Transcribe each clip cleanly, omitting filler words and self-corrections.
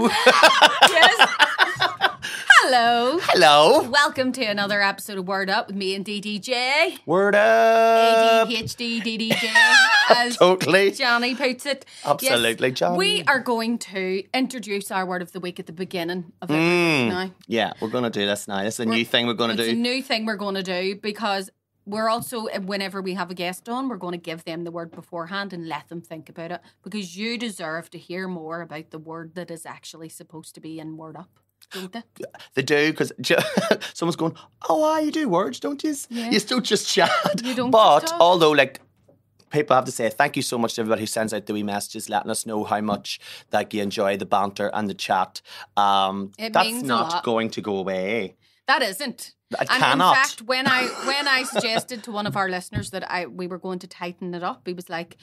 Hello. Yes. Hello. Hello. Welcome to another episode of Word Up with me and DDJ. Word up. ADHD DDJ, as Totally. Johnny puts it. Absolutely, yes, Johnny. We are going to introduce our word of the week at the beginning of every week now. Yeah, we're going to do this now. It's a new thing we're going to do. It's a new thing we're going to do because we're also, whenever we have a guest on, we're going to give them the word beforehand and let them think about it because you deserve to hear more about the word that is actually supposed to be in Word Up. Don't they? They do, because someone's going, oh, why you do words, don't you? Yeah. You still just chat. You don't but just talk. although, like, people have to say thank you so much to everybody who sends out the wee messages letting us know how much that you enjoy the banter and the chat. It That's means a not lot. going to go away. That isn't. It And cannot. in fact, when I suggested to one of our listeners that we were going to tighten it up, he was like,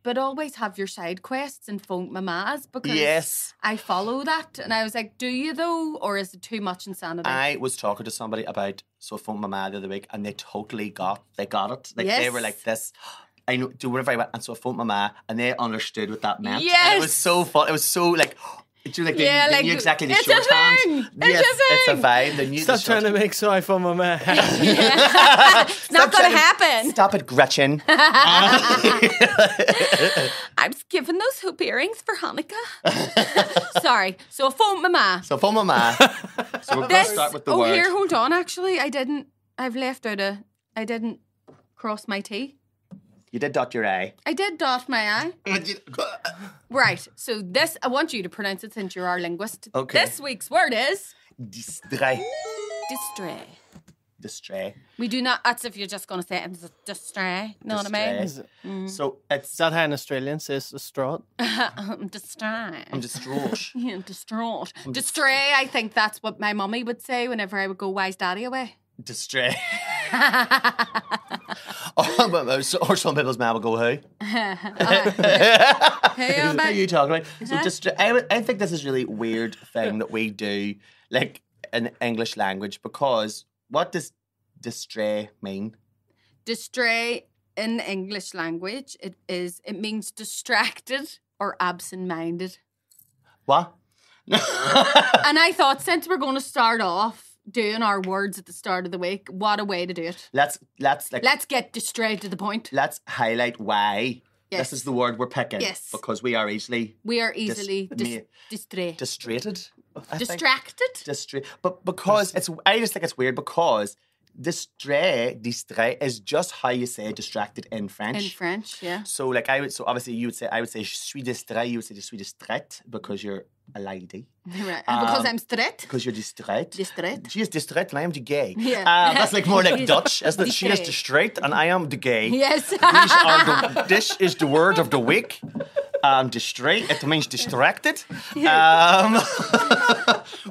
but always have your side quests and phone mamas because Yes. I follow that. And I was like, do you though? Or is it too much insanity? I was talking to somebody about phone mama the other week, and they totally got it. Like they were like this. I know, do whatever I want, and so I phoned mama, and they understood what that meant. Yes. And it was so fun. It was so like. Do you they knew exactly the it's shorthand? a thing. Yes, It's a it's a vibe. They knew Stop the trying to make so iPhone my man. It's not going to happen. Stop it, Gretchen. I'm just giving those hoop earrings for Hanukkah. Sorry. So a phone mama. So phone mama. So we're going to start with the word. Here, hold on. Actually, I've left out I didn't cross my T. You did dot your A. I did dot my I. Right. So I want you to pronounce it since you're our linguist. Okay. This week's word is Distrait. distrait. Distrait. We do not, that's if you're just going to say it, it's distrait. Know what I mean? Distrait. So Is that how an Australian says distraught? Distrait. I'm distraught. Yeah, distraught. Distrait, I think that's what my mummy would say whenever I would go, why's daddy away? Distrait. or some people's mum will go, who? Hey, Who are you talking about? So I think this is a really weird thing that we do, like in English language, because what does distrait mean? Distrait in English language, it means distracted or absent-minded. What? And I thought, since we're going to start off doing our words at the start of the week, what a way to do it. Let's Get straight to the point. Let's highlight why. Yes. This is the word we're picking. Yes. Because we are easily distrait. distracted. Distracted? But because I just think it's weird because distrait is just how you say distracted in French. In French, yeah. So obviously I would say je suis distrait, you would say je suis distraite because you're a lady. Right. And because I'm straight. Because you're distraite. Distraite. She is distraite and I am the gay. Yeah. That's like more like Dutch, isn't it? She is distraite and I am the gay. Yes. This is the word of the week. Distrait, it means distracted.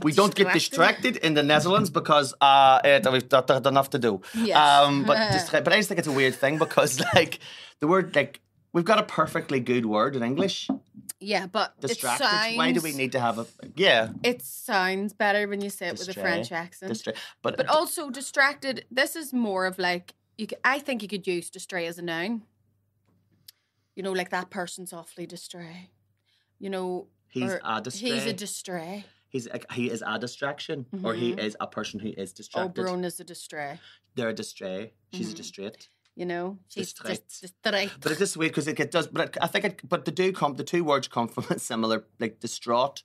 We don't get distracted in the Netherlands because we've got enough to do. Yes. But I just think it's a weird thing because like the word like we've got a perfectly good word in English. Yeah, but Distracted. it sounds... Why do we need to have a... Yeah. It sounds better when you say it with a French accent. But also distracted, this is more of like... I think you could use distrait as a noun. You know, like that person's awfully distrait. You know... He's a distrait. He's a distrait. He is a distraction, or he is a person who is distracted. Oh, Bronagh is a distrait. They're a distrait. She's a distrait. You know, she's Distrait. distrait. But it's just weird because it does. But I think the two words come from a similar, like distraught,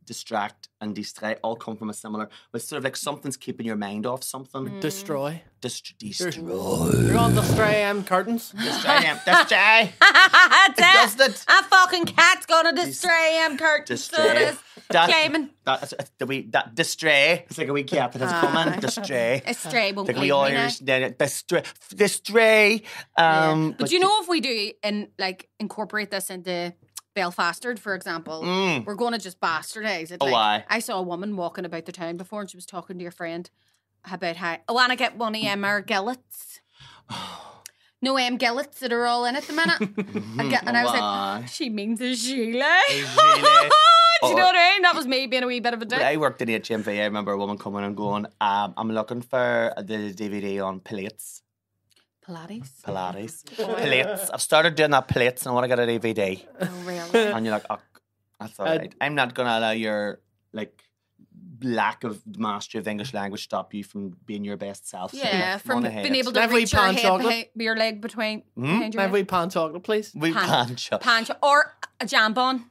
distract, and distrait all come from a similar. It's sort of like something's keeping your mind off something. Destroy. Destroy. You're on the curtains. Destroy. It That's does it. A fucking cat's gonna destroy curtains. Distrait. Claiming. That distray. It's like a wee cat that has coming. Distray. A stray won't Like leave we me all now. hear distray. But you know, if we do incorporate this into Belfastard, for example, we're going to just bastardise it. Why? I saw a woman walking about the town before and she was talking to your friend about how I want to get one of our gillets. No gillets that are all in at the minute. And I was like, she means a gilet. Do you know what I mean? That was me being a wee bit of a dick. When I worked in HMV, I remember a woman coming and going, I'm looking for the DVD on plates. Pilates. Plates. I've started doing that plates and I want to get a DVD. Oh, really? And you're like, That's all right. I'm not going to allow your lack of mastery of the English language stop you from being your best self. Yeah, So from being able to Have we reach your pan head, chocolate? your leg behind your Have head. we pan chocolate, please? We pan chocolate. Pan or a jambon.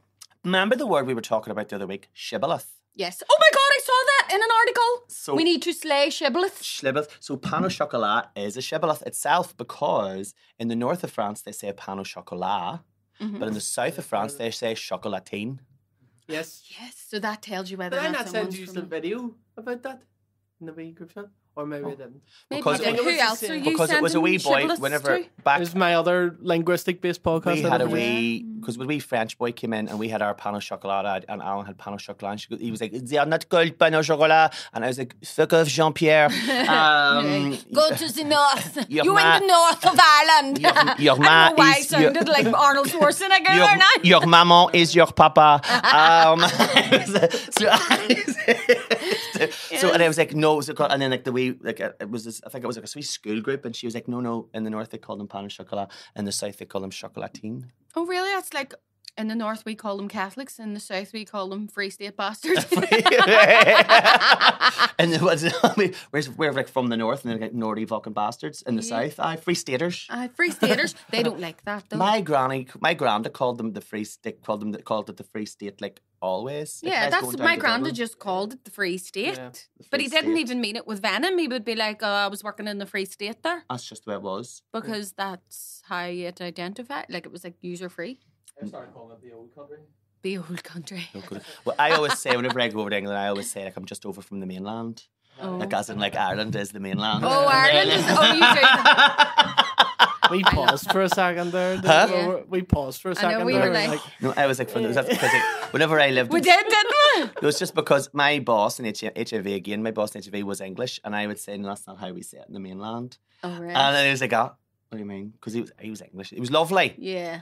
Remember the word we were talking about the other week? Shibboleth. Yes. Oh my God, I saw that in an article. So we need to slay shibboleth. Shibboleth. So pan au chocolat is a shibboleth itself because in the north of France they say pan au chocolat, but in the south of France they say chocolatine. Yes. Yes, so that tells you whether Did I or not send someone's you from- some video about that in the wee group chat? Or maybe I didn't. Maybe Because you it did. was Who the else same. are you Because it was a wee sending boy shibboleths whenever to? back It was my other linguistic-based podcast. we had a that I wee because when we French boy came in and we had our pan au chocolat and Alan had pan au chocolat and he was like, "They are not called pan au chocolat," and I was like, "Fuck off, Jean-Pierre." Go to the north. You're You in mad. the north of Ireland. Your I don't ma know why I is sounded like Arnold Schwarzenegger your, or not. your maman is your papa. So and I was like, no, and then like the wee it was this, I think it was like a sweet school group, and she was like, no, in the north they call them pan au chocolat, in the south they call them chocolatine. Oh, really? That's like in the north we call them Catholics, in the south we call them Free State bastards. And we're like from the north, and they're like naughty fucking bastards in the south. Free staters. Free Staters, they don't like that though. My granda called them the Free State. Called it the Free State, like always. Like, Yeah, guys that's going down my to granda Dublin. just called it the Free State. Yeah, The But Free he didn't State. even mean it with venom. He would be like, I was working in the Free State there. That's just the way it was. Because that's how it identified. Like it was like user free. I started calling it the old country. The old country. Well, I always say whenever I go over to England, I always say like I'm just over from the mainland. Oh. Like as in like Ireland is the mainland. Oh, Ireland is. Oh, you do. We paused for a second there. Huh? Yeah. We paused for a second we there. were like- No, I was like, because whenever I lived, We did, didn't we? it was just because my boss in HIV again, my boss in HIV was English, and I would say, no, that's not how we say it in the mainland. Oh, right. And then he was like, what do you mean? Because he was English. He was lovely, Yeah.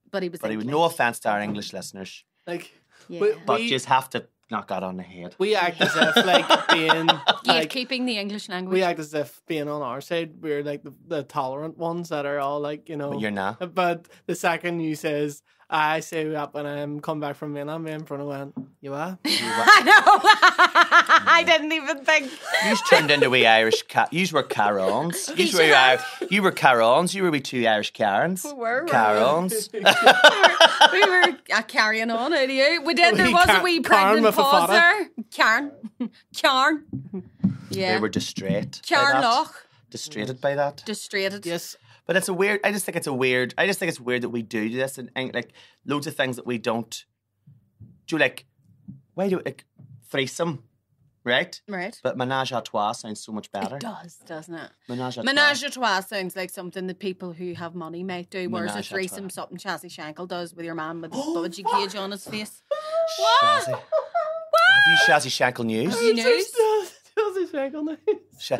But he was but he English. would no offense to our English listeners, Like, Yeah. but you just have to knock that on the head. we act as if like being like Gatekeeping the English language. we act as if being on our side we're like the tolerant ones that are all like, you know. But you're not. But the second you says, I say that when I'm come back from mainland, me in front of went, you are? I know. I didn't even think. You turned into wee Irish you were Carons. You were Carons. You were wee two Irish Karens. We were. Carons. We were carrying on out of you. We did. There Wee was a Karen wee pregnant with a pause fada. there. Karen. Yeah. They were distrait. by Karen that. Loch. Distrated by that. Distracted. Yes. But it's a weird. I just think it's weird that we do this and like loads of things that we don't do. Like, why do like threesome, right? Right. But menage a trois sounds so much better. It does, doesn't it? Menage a Menage trois. a trois sounds like something that people who have money might do, whereas a Menage a threesome trois. something Chazzy Shankle does with your man with his budgie cage on his face. Shazzy. Have you Shazzy Shankle news? News. Sha-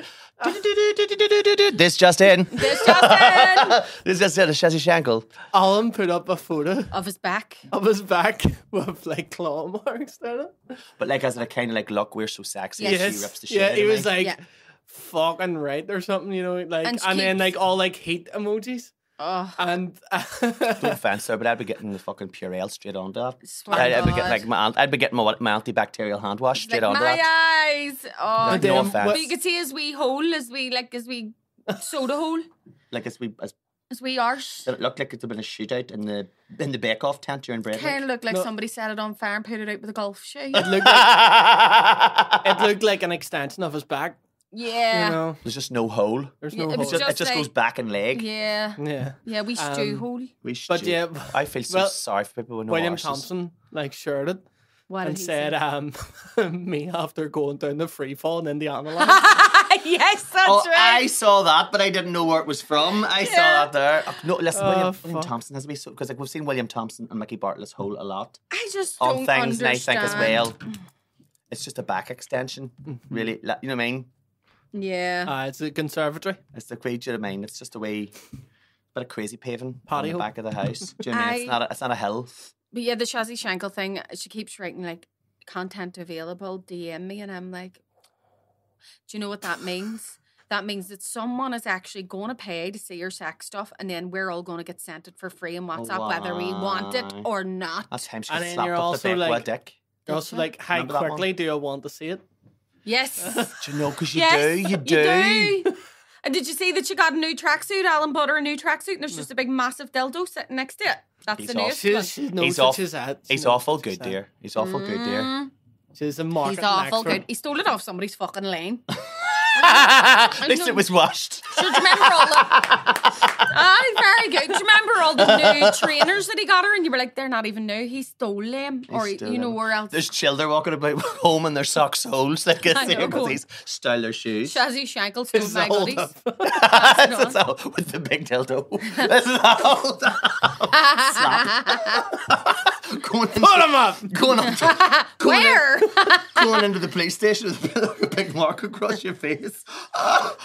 This just in. This just in. This just in. A Shazzy Shankle. Alan put up a photo Of his back. of his back with like claw marks on it. But like as a kind of like, look, we're so sexy. Yes. She rips the shit Yeah, out he of was me. like Yeah. fucking right or something, you know, like, And and she then keeps- like all like heat emojis. Oh, And No offense, sir, but I'd be getting the fucking Purell straight onto that. swear I'd be God. getting like I'd be getting my antibacterial hand wash straight like onto my that. eyes. Oh, Like, then no what- offense. but you could see his wee hole, as we soda hole, Like as his wee arse. it looked like it's been a shootout in the Bake Off tent during break. Kind of looked like No. somebody set it on fire and put it out with a golf shoe. it looked like an extension of his back. Yeah. You know, There's just no hole. there's Yeah, no it was hole. just It just like- goes back and leg. Yeah. Yeah. Yeah, we stew hole. We But should- yeah, I feel so well, sorry for people with no William arses. Thompson like shared it What did and he said, say? me after going down the free fall in Indiana line. Yes, that's Oh, right. I saw that, but I didn't know where it was from. I saw Yeah. that there. Oh, no, listen, Oh, William fuck. Thompson has to be so because like we've seen William Thompson and Mickey Bartlett's hole a lot I just on don't things, and I understand. think as well, it's just a back extension. Really, you know what I mean? Yeah. It's a conservatory. It's the do you know what I mean? It's just a wee bit of crazy paving on Patio. the back of the house. Do you know what I mean? It's not a hill. But yeah, the Shazzy Shankle thing, she keeps writing like content available, DM me, and I'm like, do you know what that means? that means that someone is actually going to pay to see your sex stuff, and then we're all going to get sent it for free in WhatsApp, whether we want it or not. That's time she And gets then slapped you're up the also back with a like- dick. You're also like, how Remember that one? quickly do I want to see it? Yes. Do you know? Because you Yes, do. You do. You do. And did you see that she got a new tracksuit? Alan bought her a new tracksuit, and there's just a big, massive dildo sitting next to it. That's He's the newest She, one. she knows He's what off- she's at. She He's knows awful what she's good, at. dear. He's awful good, dear. She's a market He's awful expert. good. He stole it off somebody's fucking lane. At least it was washed. So do you remember all the... he's very good. Do you remember all the new trainers that he got her? And you were like, they're not even new. He stole them. Or, stole you know, them. where else? There's children walking about home in their socks holes. Like I know. because he's stole their shoes. Shazzy Shankle stole This is my the hold goodies. up. That's all, with the big dildo. This is the whole slap. Going into, Put him up! going up to, going, Where? going into the police station with a big mark across your face.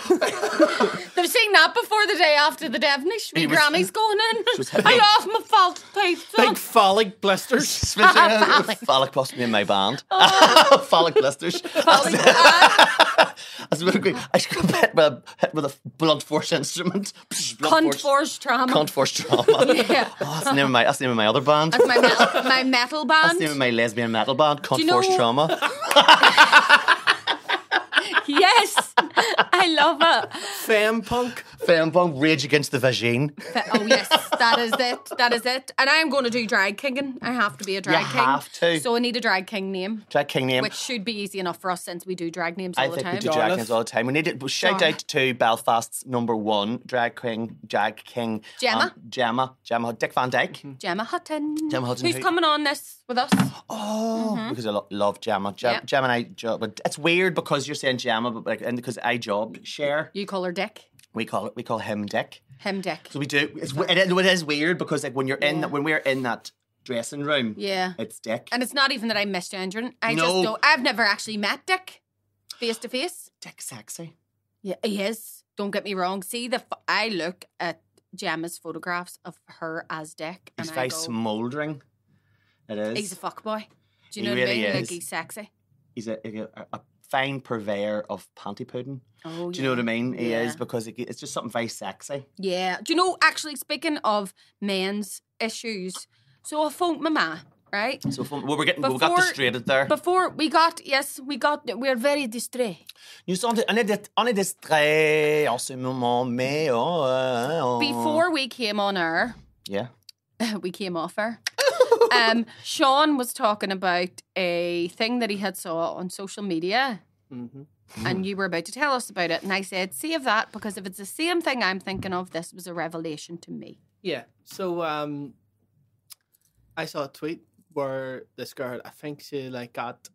They've seen that before the day after the Devonish. He My was- granny's going in. was- I lost my false teeth. Big phallic blisters. Phallic possibly in my band. Phallic blisters. I should get hit with a blunt force instrument. Cunt force trauma. Cunt force trauma. Yeah. Oh, that's the name of my other band. That's my metal That's band. the name of my lesbian metal band. Cunt you know- force trauma. Yes. I love it. Femme punk. Fembong, Rage Against the Vagine. Oh yes, that is it. That is it. And I am going to do drag kinging. I have to be a drag king. have to. So I need a drag king name, Drag King name. which should be easy enough for us since we do drag names all I the think time. we do drag Jarlath. kings all the time. We need to shout Jarlath. out to Belfast's #1 drag king, Gemma. Gemma, Dick Van Dyke. Gemma Hutton. Gemma Hutton, Who's who- coming on this with us? Oh, because I love Gemma. Yeah. Gemma and I job, but it's weird because you're saying Gemma, but like, and because I job share, You call her Dick. we call him Dick. Him Dick. So we do. It is weird because like when you're in Yeah. when we're in that dressing room, Yeah. it's Dick. And it's not even that I'm misgendering. I No. just don't. I've never actually met Dick face to face. Dick sexy. Yeah, he is. Don't get me wrong. See, I look at Gemma's photographs of her as Dick, He's and very I go, smouldering. It is. he's a fuckboy. Do you He know what I really mean? Like is. he's sexy. He's a fine purveyor of panty pudding. Oh, Do you know what I mean? He Yeah. is because it's just something very sexy. Yeah. Do you know, actually, speaking of men's issues, so I phoned my ma, right? So we got Before- distracted there. Before we're very distrait. Nous sommes on est distrait en ce moment, mais Before we came on air, yeah. we came off air. Sean was talking about a thing that he had saw on social media, and you were about to tell us about it. And I said, save that, because if it's the same thing I'm thinking of, this was a revelation to me. Yeah. So I saw a tweet where this girl, I think she like got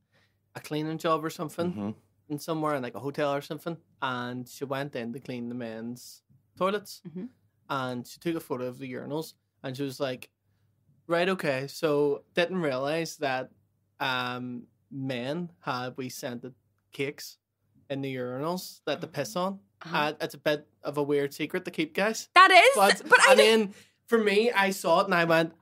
a cleaning job or something in somewhere in like a hotel or something, and she went in to clean the men's toilets, and she took a photo of the urinals, and she was like, right, okay, so didn't realize that men had scented cakes in the urinals that they piss on. It's a bit of a weird secret to keep, guys. That is, but I and didn't. then for me, I saw it and I went,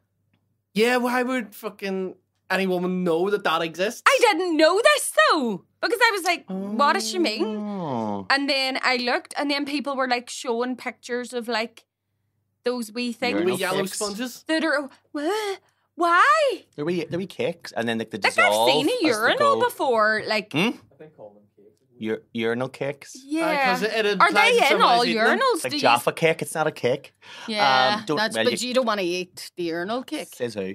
yeah, why would fucking any woman know that exists? I didn't know this though, because I was like, what does she mean? Oh. And then I looked, and then people were like showing pictures of like those wee things Urinal Wee yellow cakes. sponges. that are, what? Why? They're wee cakes, and then like the Like dissolve. I've seen a as they urinal go. before, like Urinal cakes. yeah. 'cause it Are implies they that in all somebody's eating them. urinals? It's like Do you- Jaffa cake. It's not a cake. Yeah, don't- that's, well, but you don't want to eat the urinal cake. Says who? Oh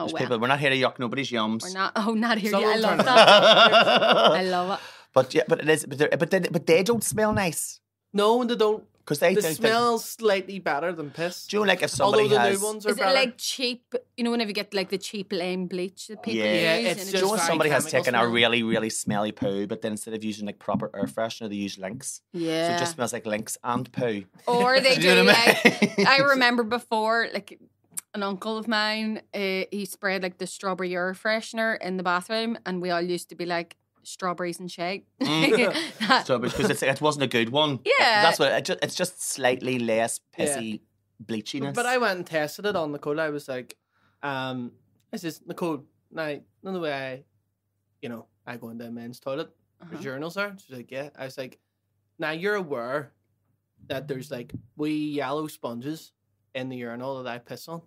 There's well, people. We're not here to yuck nobody's yums. we're not. Oh, not here. Some Yeah, I of them love turn that. I love it. But yeah, but it is. But they don't smell nice No, they don't. because they They think. smell slightly better than piss. Do you know, like if somebody Although the has? new ones are Is it better. like cheap? You know, whenever you get like the cheap lime bleach that people Yeah. use, Yeah, and it's Do you know just when very somebody has chemical taken a smell. really, really smelly poo, but then instead of using like proper air freshener, they use Lynx. yeah. So it just smells like Lynx and poo. Or they Do do, you know what I like mean? I remember before, like an uncle of mine, he sprayed like the strawberry air freshener in the bathroom, and we all used to be like, strawberries and shake. That- So because it wasn't a good one. Yeah. That's what it's just slightly less pissy bleachiness. But I went and tested it on Nicole. I was like, I says, Nicole, now, none of the way I go into a men's toilet, where urinals are. She's like, yeah. I was like, Now you're aware that there's like wee yellow sponges in the urinal that I piss on,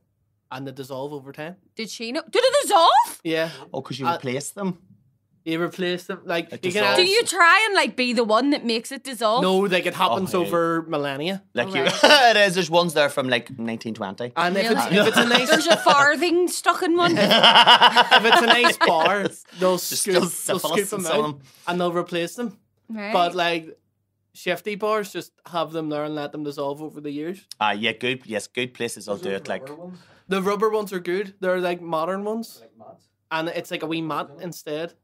and they dissolve over time. Did she know? Did it dissolve? Yeah. Oh, because you replace them. You replace them like It you can. dissolves. Do you try and like be the one that makes it dissolve? No, like it happens Oh, over millennia. Like Right. it is. There's ones there from like 1920. And Really? if it's a nice There's a farthing stuck in one. if it's a nice bar, they'll still scoop syphilis them in some of out and they'll replace them. Right. But like shifty bars, just have them there and let them dissolve over the years. Yeah, good. Yes, good places will do it. Like The rubber ones are good. They're like modern ones, and it's like a wee mat instead.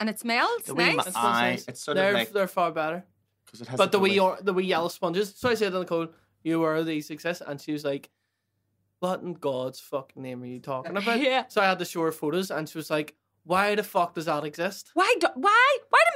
And it smells the wee nice. ma- It smells Aye, nice. it's sort they're of like they're far better. because it has. But like the wee yellow sponges. So I said to Nicole, "You were these exist," and she was like, "What in God's fucking name are you talking about?" Yeah. So I had to show her photos, and she was like, "Why the fuck does that exist?" Why do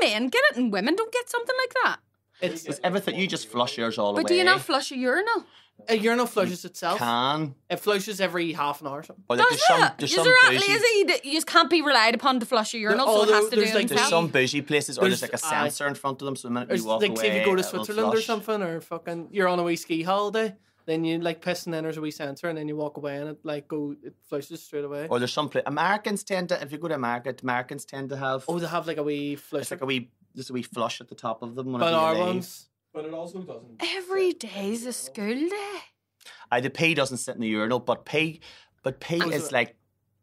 men get it and women don't get something like that? It's everything. You just flush yours all away. But do you not flush a urinal? A urinal flushes itself. Can. It flushes every half an hour or something. Or like Does there's it? some Is there that bougie, lazy that you just can't be relied upon to flush a urinal, so it has to do there's it like- there's himself? some bougie places, or there's There's- like a sensor in front of them, so the minute Or you walk like away, say if you go to it'll Switzerland or flush. something, or fucking you're on a wee ski holiday, then you like piss and then there's a wee sensor, and then you walk away and it flushes straight away. Or there's some Americans tend to, if you go to America, Americans tend to have. Oh, they have like a wee flush. It's like there's a wee flush at the top of them. But whenever our you leave. ones, But it also doesn't. Every day's a school day. The pee doesn't sit in the urinal, but pee is like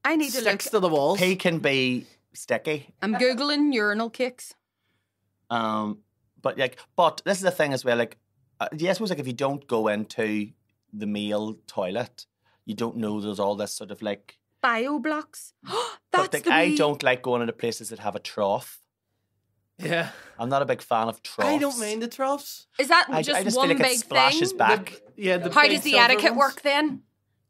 I need to look. sticks to the walls. pee can be sticky. I'm googling urinal kicks. But this is the thing as well. Like, I suppose like if you don't go into the male toilet, you don't know there's all this sort of like. Bio blocks. But That's like, the I wee- don't like going into places that have a trough. Yeah, I'm not a big fan of troughs. I don't mind the troughs. Is that I just just one feel like it big splashes thing? back. The How big does the silver etiquette ones. work then?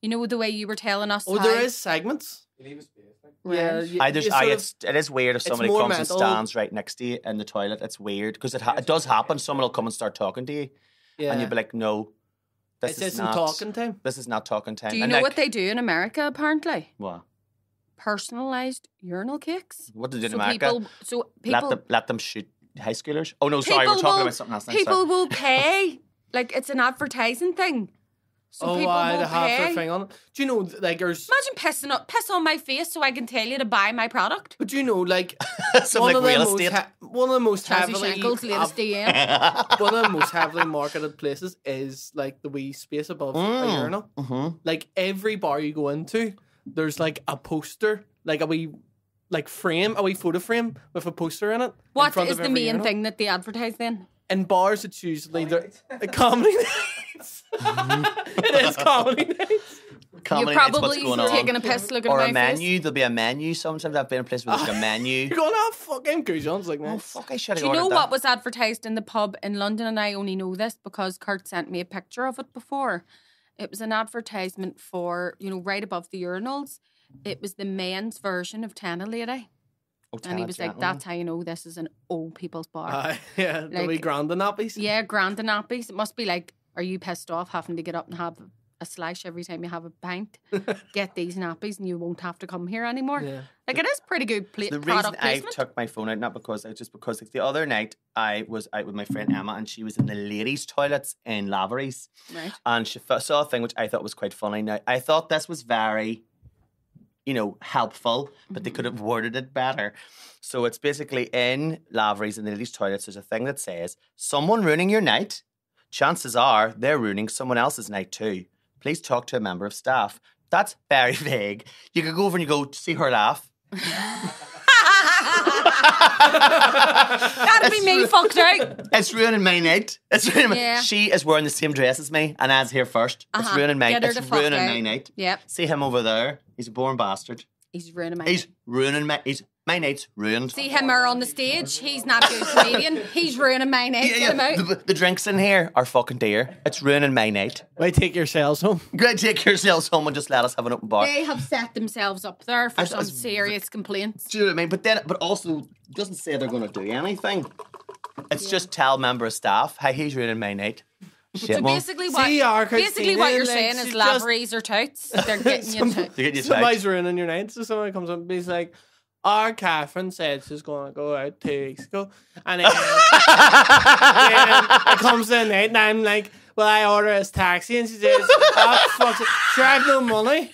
You know the way you were telling us. Oh, how- there is segments. You leave a space. Like. Yeah, Right. It is weird if somebody more comes mental. and stands right next to you in the toilet. It's weird because it does happen. Someone will come and start talking to you, Yeah, and you'll be like, "No, this it's is isn't not talking time. This is not talking time." Do you And know like, what they do in America? Apparently, What? personalized urinal kicks. What do they do in So America? people, Let them shoot high schoolers. Oh no, sorry, we're people talking will- about something else. now, people sorry. will pay. Like it's an advertising thing. So Oh, people why will they have their pay. thing on it? Do you know like there's? Imagine piss on my face so I can tell you to buy my product. But do you know like Some one like of the real most estate. one of the most Chelsea heavily Shankles, latest DM. one of the most heavily marketed places is like the wee space above a urinal. Mm-hmm. Like every bar you go into, there's like a poster, like a wee like frame, a wee photo frame with a poster in it. in What front is of the every main urinal. thing that they advertise then? In bars, it's usually the comedy nights. It is comedy nights. Comedy You're nights, what's probably going on? taking a piss looking Or at a my menu. There'll be a menu. Sometimes I've been in a place where there's like a menu. You're gonna have fucking goujons like Oh that. fuck! I should have Do you know ordered what that. was advertised in the pub in London? And I only know this because Kurt sent me a picture of it before. It was an advertisement for, right above the urinals. It was the men's version of Tana Lady. Oh, And he was like, that's how you know this is an old people's bar. Yeah, the Like- wee granda nappies. Yeah, grand and nappies. It must be like, are you pissed off having to get up and have a slash every time you have a pint? Get these nappies and you won't have to come here anymore. Yeah. Like, it is pretty good The reason product I placement. took my phone out, not because like the other night I was out with my friend Emma and she was in the ladies' toilets in Lavery's Right. and she saw a thing which I thought was quite funny. Now I thought this was very, helpful, but they could have worded it better. So it's basically in Lavery's in the ladies' toilets. There's a thing that says, "Someone ruining your night. Chances are they're ruining someone else's night too. Please talk to a member of staff." That's very vague. You could go over and you go, "See her laugh." That'd be me fucked out. It's ruining my night. It's ruining my... Yeah. She is wearing the same dress as me, and I's here first. It's Uh-huh. ruining my. Get her It's the fuck ruining out. my night. Yep. See him over there. He's a born bastard. He's ruining my He's ruining my. My night's ruined. See him there on the stage. He's not a good comedian. He's ruining my night. Get him out. The drinks in here are fucking dear. It's ruining my night. Why take yourselves home? Go take yourselves home and just let us have an open bar. They have set themselves up there for As- some as- serious complaints. Do you know what I mean? But also doesn't say they're going to do anything. It's just tell member of staff, "Hey, he's ruining my night." Shit, So well, basically, what See, our basically Christina, what you're like, saying is she's just- laveries or touts. They're getting you touts. they get you tight. Somebody's ruining your night. So somebody comes up and he's like, our Catherine said she's going to go out 2 weeks ago. And then, it comes to the night and I'm like, well, I order his taxi. And she says, oh, fuck it. Sure, I have no money.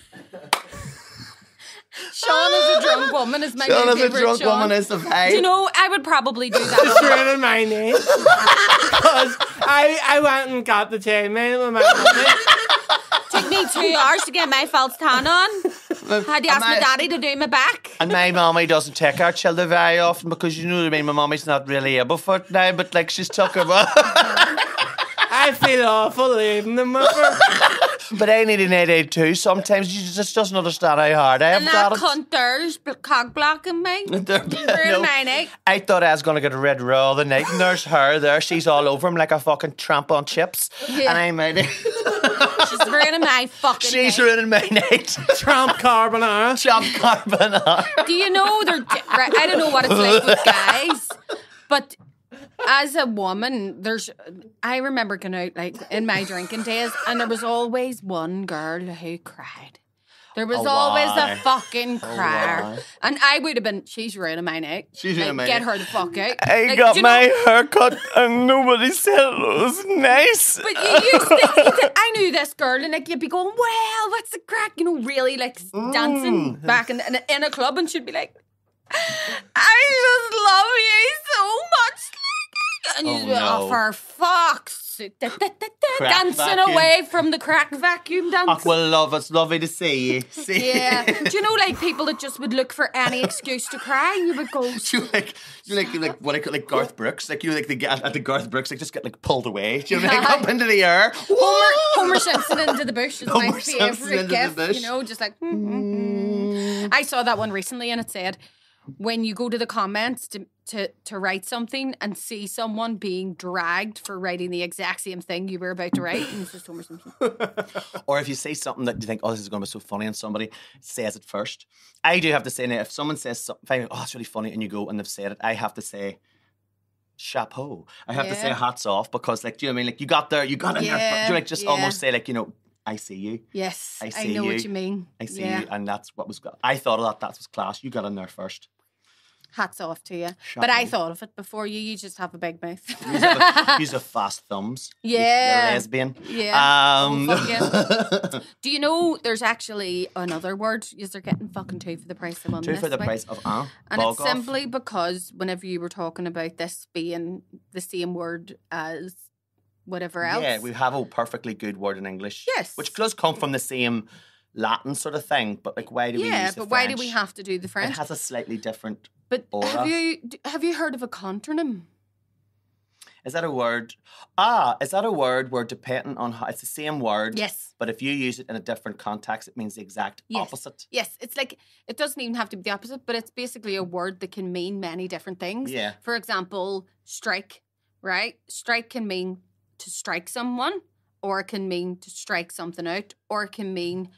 Sean is a drunk woman is my new Sean is a favourite drunk Sean. woman is the vibe. Do you know, I would probably do that. Just ruining my name. Because I went and got the chainmail with my money. Took me 2 hours to get my false tan on. Had to ask my daddy to do my back. And my mommy doesn't take our children very often because you know what I mean. My mommy's not really able for it now, but like she's talking about. I feel awful leaving them with her. But I need an 882 sometimes. You just doesn't understand how hard I have And got that it. cunt there's cock blocking me. No. My night. I thought I was going to get a red raw the night, and there's her there. She's all over him like a fucking tramp on chips. Yeah. And I'm out. She's ruining my fucking She's night. ruining my night. Trump carbonara. Chop carbonara. Do you know they're right, I don't know what it's like with guys, but as a woman, I remember going out like in my drinking days, and there was always one girl who cried. There was always a fucking crier. why? And I would have been, she's ruining my night. She's ruining my Get night. her the fuck out. I Like, got do you my know- hair cut and nobody said it was nice. But you used to, I knew this girl, and like you'd be going, well, what's the crack? You know, really like dancing back in a club, and she'd be like, I just love you so much. And you Oh, just be, no. oh, for fuck's sake. Crack Dancing vacuum. away from the crack vacuum dance. Oh, well, love, it's lovely to see you. Yeah. Do you know, like, people that just would look for any excuse to cry, and you would go, You're like what I call like Garth Brooks, like you like they get at the Garth Brooks, like just get like pulled away. Do you know, like up into the air? Homer Simpson into the bush is my Homer Simpson favourite into the gift. bush. You know, just like, I saw that one recently, and it said, when you go to the comments to write something and see someone being dragged for writing the exact same thing you were about to write, and it's just Homer Simpson. Or if you say something that you think, oh, this is going to be so funny, and somebody says it first. I do have to say now, if someone says something, oh, it's really funny, and you go and they've said it, I have to say, chapeau. I have to say hats off, because like, do you know what I mean? Like you got there, you got in there. Do you like just almost say like, you know, I see you. Yes, I I see know you. what you mean. I see you, and that's what was. I thought of that was class. You got in there first. Hats off to you. Chapeau. But I thought of it before you. You just have a big mouth. Use a fast thumbs. Yeah. You lesbian. Yeah. Oh, fuck yeah. Do you know there's actually another word? They're getting fucking 2 for the price of 1 2 for the week. price of And bog it's off. simply because whenever you were talking about this being the same word as whatever else. Yeah, we have a perfectly good word in English. Yes. Which does come from the same Latin sort of thing, but like why do we use the but why do French? we have to do the French? It has a slightly different But aura. have you heard of a contronym? Is that a word? Is that a word where depending on how it's the same word? Yes. But if you use it in a different context, it means the exact opposite. Yes, it's like, it doesn't even have to be the opposite, but it's basically a word that can mean many different things. Yeah. For example, strike, right? Strike can mean to strike someone, or it can mean to strike something out, or it can mean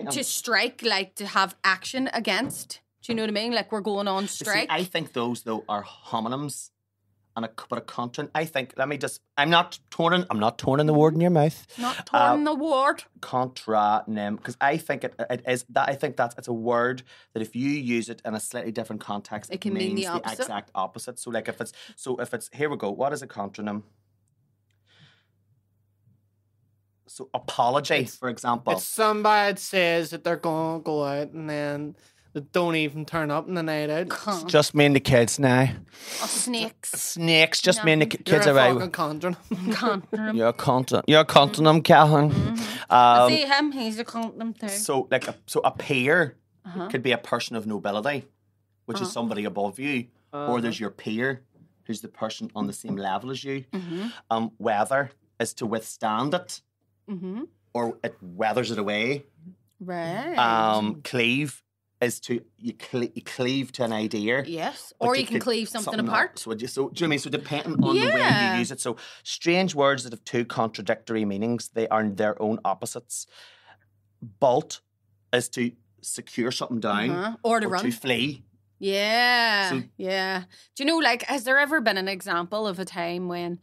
to strike, like to have action against. Do you know what I mean? Like we're going on strike. See, I think those though are homonyms, and but a content. I think. I'm not turning the word in your mouth. Not torn the word. Contronym, because I think it is that. I think it's a word that if you use it in a slightly different context, It can mean means the opposite. exact opposite. So like if it's here we go. What is a contronym? So apology, for example. It's somebody that says that they're going to go out and then they don't even turn up in the night out. Cunt. Just me and the kids now. Oh, snakes. Snakes, just me and the kids You're are a out. fucking conjurer. Contronym. You're a content. You're a contonym, Calhoun. I see him. He's a contronym too. So like a peer could be a person of nobility, which is somebody above you, or there's your peer, who's the person on the same level as you. Weather is to withstand it, or it weathers it away. Right. Cleave is to you cleave to an idea. Yes. But Or you can could- cleave something apart. So do you know what I mean? So depending on the way Yeah. you use it. So strange words that have 2 contradictory meanings, they are their own opposites. Bolt is to secure something down Or to run. to flee. Yeah. So- yeah. Do you know, like, has there ever been an example of a time when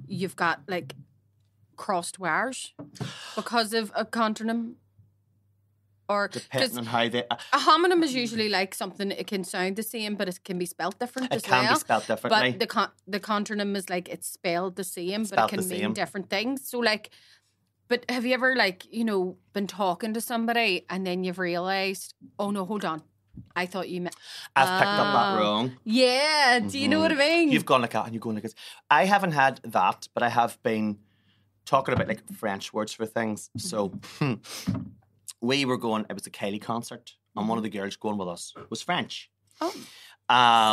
you've got, like, crossed wires because of a contronym? Or depending on how they. A homonym is usually like something, it can sound the same, but it can be spelt different as well. It can be spelt differently. But the contronym is like it's spelled the same, Spelt but it can the mean same. different things. So like, but have you ever like, you know, been talking to somebody and then you've realised, oh no, hold on, I thought you meant... I've picked up that wrong. Yeah, do you know what I mean? You've gone like that and you're going like this. I haven't had that, but I have been talking about like French words for things. So we were going, it was a Kylie concert, and one of the girls going with us was French. Oh.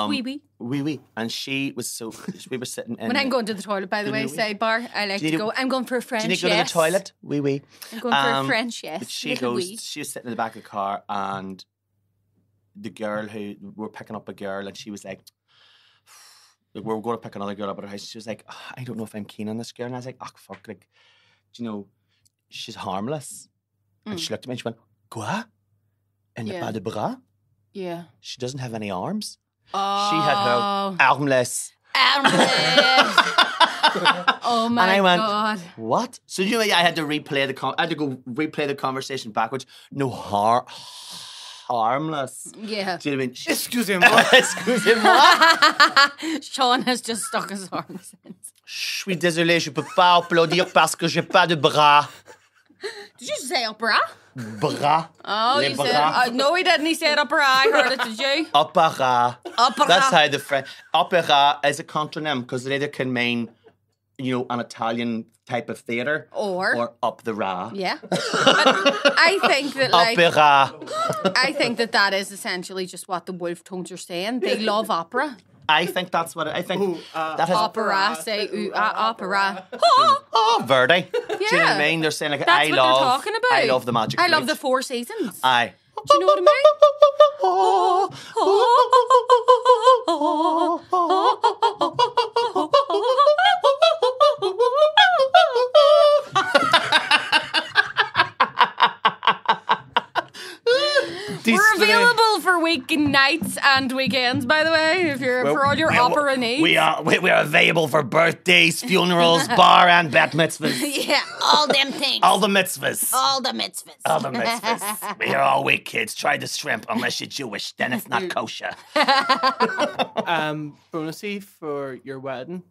Oui. Oui. And she was we were sitting in... When I'm going to the toilet, by the way, sidebar, I like to go, I'm going for a French, do you need to go to the toilet? Oui. I'm going for a French, yes. But she was sitting in the back of the car, and the girl who, we were picking up a girl, and she was like, we were going to pick another girl up at her house. She was like, I don't know if I'm keen on this girl. And I was like, fuck, like, do you know, she's harmless. And she looked at me and she went, quoi? Elle n'a pas de bras? Yeah. She doesn't have any arms. Oh. She had her armless. Oh my and I went, God. What? So you know, I had to replay the conversation backwards. No, harmless. Yeah. Do you know what I mean? Excusez-moi. Excusez-moi. Sean has just stuck his arms in. Je suis désolé, je peux pas applaudir parce que j'ai pas de bras. Did you say opera? Bras. Oh, Les you bras. said... no, he didn't. He said opera. I heard it. Did you? Opera. Opera. That's how the French... Opera is a contronym because it either can mean, you know, an Italian type of theatre or up the ra. Yeah. But I think that like... Opera. I think that is essentially just what the wolf tones are saying. They love opera. I think that's what I think. That has Opera, say opera. Verdi. Yeah. Do you know what I mean? They're saying like, That's what they're talking about. I love the magic. I love the Four Seasons. Aye. Do you know what I We're available for weeknights and weekends, by the way, if you're for all your opera needs. We are available for birthdays, funerals, bar and bat mitzvahs. Yeah, all them things. All the mitzvahs. All the mitzvahs. All the mitzvahs. We are all weak kids. Try the shrimp unless you're Jewish. Then it's not kosher. Bronagh, for your wedding,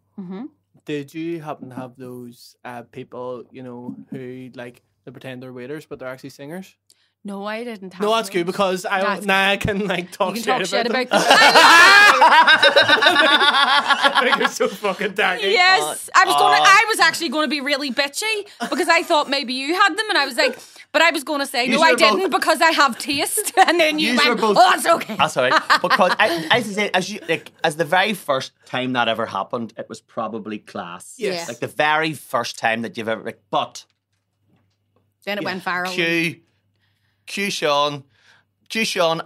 did you happen to have those people, you know, who like they pretend they're waiters but they're actually singers? No, I didn't have No, that's good because I can like talk you can shit talk about shit them. about I think you're so fucking tacky. Yes, I was actually going to be really bitchy because I thought maybe you had them, and I was like, but I was going to say no, I didn't because I have taste, and then you went, oh, that's okay. That's all right. Because I used to say, as the very first time that ever happened, it was probably class. Yes. Like the very first time that you've ever, but then it went viral. Cue Sean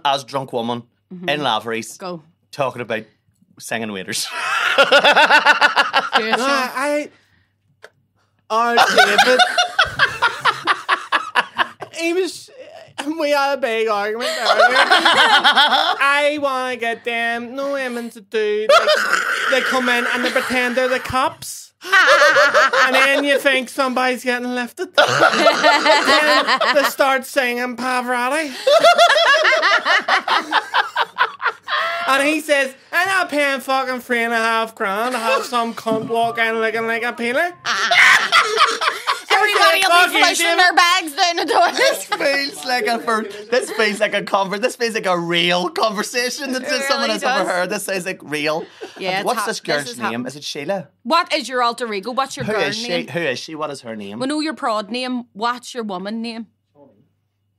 as drunk woman in laveries talking about singing waiters. David, we had a big argument earlier. I want to get them, no women to do, they come in and they pretend they're the cops. And then you think somebody's getting lifted. Then they start singing Pavarotti. And he says, I'm not paying fucking $3.5 to have some cunt walk in looking like a peeler. Everybody will be flushing their bags down the toilet. This feels like a real conversation that someone has ever heard. This sounds like real. Yeah, what's this girl's name? Is it Sheila? What is your alter ego? What's your girl name? Who is she? What is her name? We know your prod name. What's your woman name?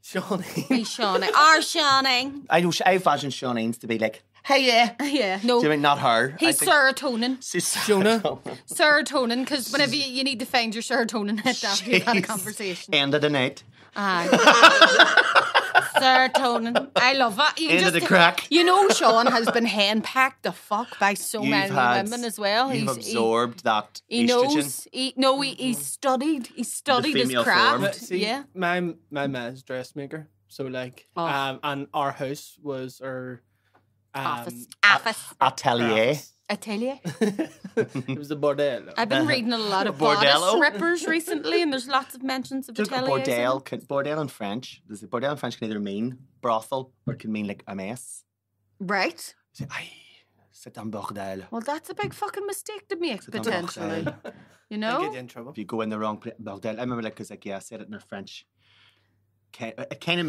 Shawnee. Shawnee. Our Shawnee. I imagine Shaunene's to be like, hey, yeah. Yeah, no. Do you mean not her? He's serotonin. Jonah. Serotonin, because whenever you need to find your serotonin hit after you've had a conversation. End of the night. Aye. Serotonin. I love it. End of the crack. You know, Sean has been henpecked the fuck by so many women as well. You've absorbed that he estrogen. knows. He studied his craft. See, yeah. My man's dressmaker. So like, and our house was our Office. Atelier. Atelier. It was a bordel. I've been reading a lot of Bordello. bodice rippers recently, and there's lots of mentions of ateliers. Bordel in French. Bordel in French can either mean brothel or it can mean like a mess. Right. Say, aye, c'est un bordel. Well, that's a big fucking mistake to make, potentially. You I know? get you in trouble. If you go in the wrong place, bordel. I remember like, because like, yeah, I said it in French. It kind of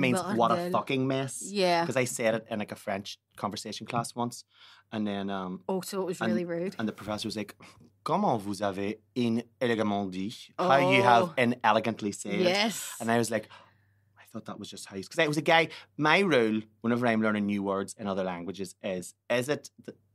means what a Bordel. fucking mess. Yeah. Because I said it in like a French conversation class once, and then Oh, so it was really rude. and the professor was like, "Comment vous avez inélégamment dit? How you have inelegantly said?" Yes. And I was like, I thought that was just how, because I was a guy. My rule whenever I'm learning new words in other languages is it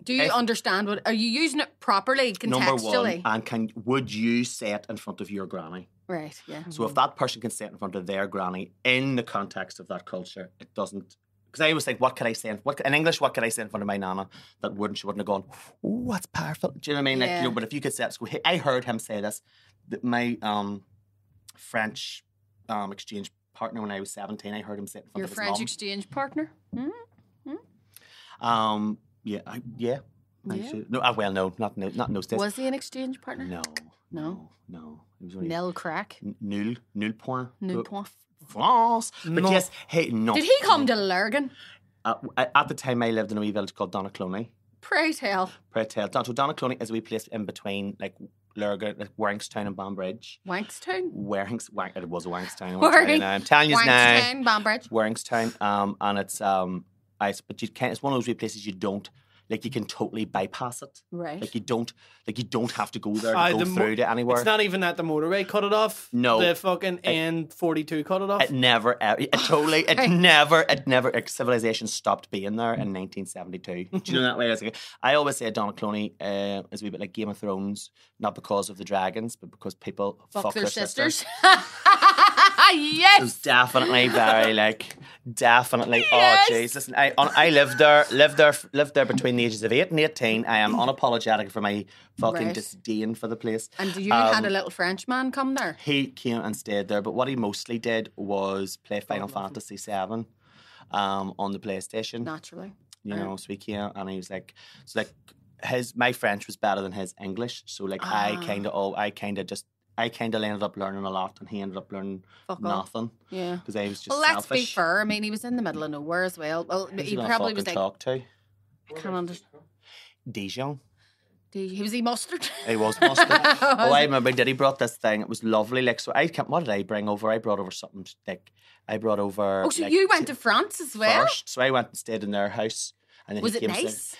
Do you understand what? Are you using it properly, number one, contextually? and would you say it in front of your granny? Right, yeah. So if that person can say it in front of their granny in the context of that culture, it doesn't. Because I always think, what could I say in English? What could I say in front of my nana that she wouldn't have gone, "Oh, that's powerful." Do you know what I mean? Like, Yeah. but if you could say it at school, I heard him say this. That my French exchange partner when I was 17, I heard him say it in front Your of his French mum. exchange partner? Yeah. Yeah. No, well, no, not in those days. Was he an exchange partner? No. It was only Nil crack. nul point. Nul point. France. But No. yes, hey, no. Did he come to Lurgan? At the time, I lived in a wee village called Doherty-Jebb. Pray tell. So Doherty-Jebb is a wee place in between, like Lurgan, like Warringstown and Banbridge. Wankstown? It was a Warringstown. Warring- I'm telling you now. Wankstown, Banbridge. Warringstown. And it's but it's one of those wee places you don't. Like, you can totally bypass it. Right. Like you don't have to go there Aye, to go the through to anywhere. It's not even that the motorway cut it off. No. The fucking N42 cut it off. It never, like, civilization stopped being there in 1972. Do you know that way? I always say Doherty-Jebb is a wee bit like Game of Thrones, not because of the dragons, but because people fuck their their sisters. It was Yes. definitely very definitely. Yes. Oh jeez, listen, I lived there between the ages of 8 and 18. I am unapologetic for my fucking Right. disdain for the place. And you had a little French man come there? He came and stayed there, but what he mostly did was play Final Fantasy VII on the PlayStation. Naturally. You know, so he came and he was like, my French was better than his English, so like I kind of ended up learning a lot, and he ended up learning Fuck all. nothing. Yeah. Because I was just Well, let's be selfish. fair. I mean, he was in the middle of nowhere as well. Well, Who's he gonna probably was fucking like, talk to I can't understand. Dijon. Was he mustard? He was mustard. Oh, I remember Diddy brought this thing. It was lovely. Like, so what did I bring over? I brought over something like Oh, so like, you went to France as well? first. So I went and stayed in their house. And then Was he it came to- nice?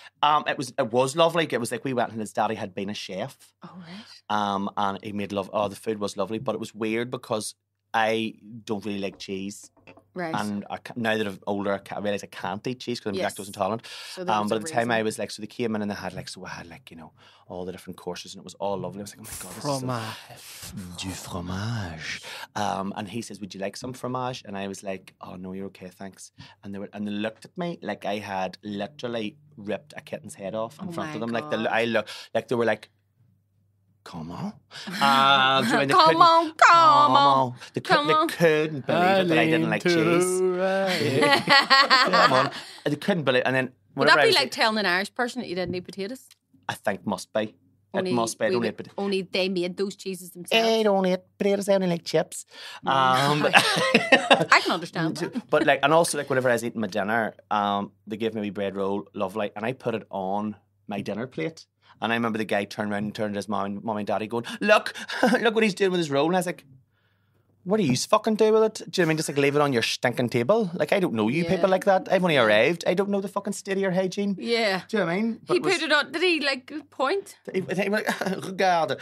It was lovely. It was like we went and his daddy had been a chef. Oh, right. And he made love. Oh, the food was lovely, but it was weird because I don't really like cheese. Right. And now that I'm older, I realise I can't eat cheese because I'm Yes. lactose intolerant. So there was But a at the time reason. I was like, so they came in and they had like, all the different courses, and it was all lovely. I was like, oh my God, this is du fromage. And he says, would you like some fromage? And I was like, oh no, you're okay, thanks. And they looked at me like I had literally ripped a kitten's head off in Oh front my of them. God. They were like, comment? Come on. They couldn't believe it that I didn't like cheese. Come on. They couldn't believe it. And then Would whenever that I be was like telling an Irish person that you didn't eat potatoes? I think must be. It must be. I don't eat potatoes. Only they made those cheeses themselves. I don't eat potatoes. I only like chips. I can understand that. But like, and also like whenever I was eating my dinner, they gave me a wee bread roll, lovely, and I put it on my dinner plate. And I remember the guy turned around and turned to his mom and daddy going, look what he's doing with his roll. And I was like, what do you fucking do with it? Do you know what I mean? Just like leave it on your stinking table? Like, I don't know you people like that. I've only arrived. I don't know the fucking state of your hygiene. Yeah. Do you know what I mean? He put it on. Did he like point? He was like, regarde.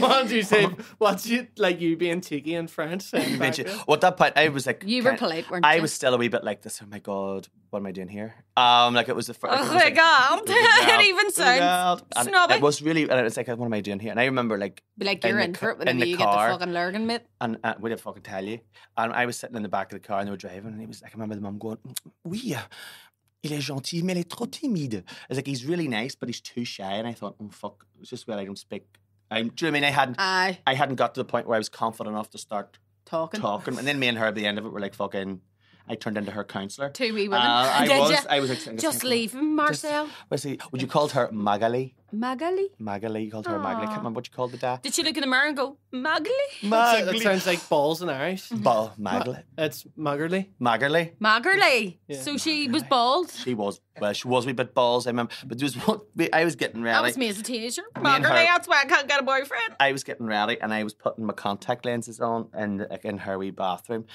What do you say? What's you like you being cheeky in French? Well, at that point, I was like, You were polite, weren't you? I was still a wee bit like this. Oh my God, what am I doing here? Like it was the first. Oh my God. It even sounds snobby. It was really, and it was like, what am I doing here? And I remember like, Be like, you're in for it whenever you get the fucking Lurgan, mate. and we didn't fucking tell you. And I was sitting in the back of the car and they were driving, and he was like, I remember the mum going, oui, il est gentil, mais il est trop timide. It's like, he's really nice, but he's too shy. And I thought, oh fuck, it's just where I don't speak. Do you know what I mean? I hadn't got to the point where I was confident enough to start Talking. And then me and her at the end of it were like fucking, I turned into her counsellor. 2 wee women. I was just leave him, Marcel. Would you called her Magali? Magali? Magali, you called her Magali. I can't remember what you called the dad. Did she look in the mirror and go, Magali? That sounds like balls in Irish. Magali. It's Maggerly. Magali. Magali. Yeah. So she was bald. She was a wee bit balls, I remember. But there was one, I was getting ready. That was me as a teenager. Me and Magali, her- that's why I can't get a boyfriend. I was getting ready and I was putting my contact lenses on in her wee bathroom.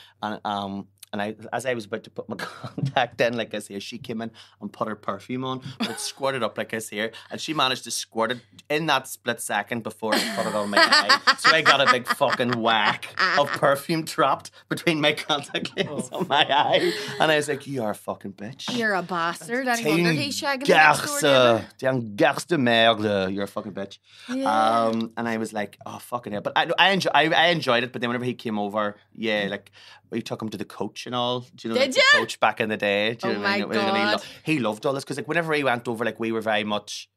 And as I was about to put my contact in, like this here, she came in and put her perfume on, but it squirted up like this here, and she managed to squirt it in that split second before I put it on my eye. So I got a big fucking whack of perfume trapped between my contact lens on my eye, and I was like, "You are a fucking bitch. You're a bastard. Any T'es wonder une he's shagging the next door garce, neighbour. t'es un garce de merde. You're a fucking bitch." Yeah. And I was like, "Oh fucking hell!" But I enjoyed it. But then whenever he came over, like we took him to the coach and all. Do you know, Did like ya? the coach back in the day? Do you Oh know what I mean? my God. He loved all this because like whenever he went over, like we were very much.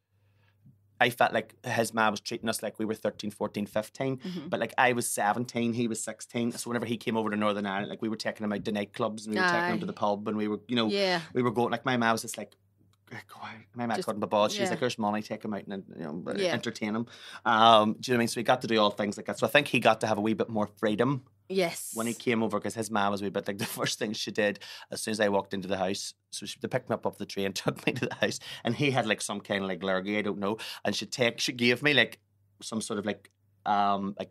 I felt like his mom was treating us like we were 13, 14, 15. But like I was 17, he was 16. So whenever he came over to Northern Ireland, like we were taking him out to nightclubs and we were taking him to the pub and we were, Yeah. we were going, like my mom was just like, my mom couldn't be bothered. She's yeah. like, "There's money, take him out and Yeah. entertain him." Do you know what I mean? So he got to do all things like that. So I think he got to have a wee bit more freedom Yes. when he came over because his mom was a wee bit like the first thing she did as soon as I walked into the house. So they picked me up off the train, took me to the house, and he had like some kind of like lurgy, I don't know, and she gave me like some sort of like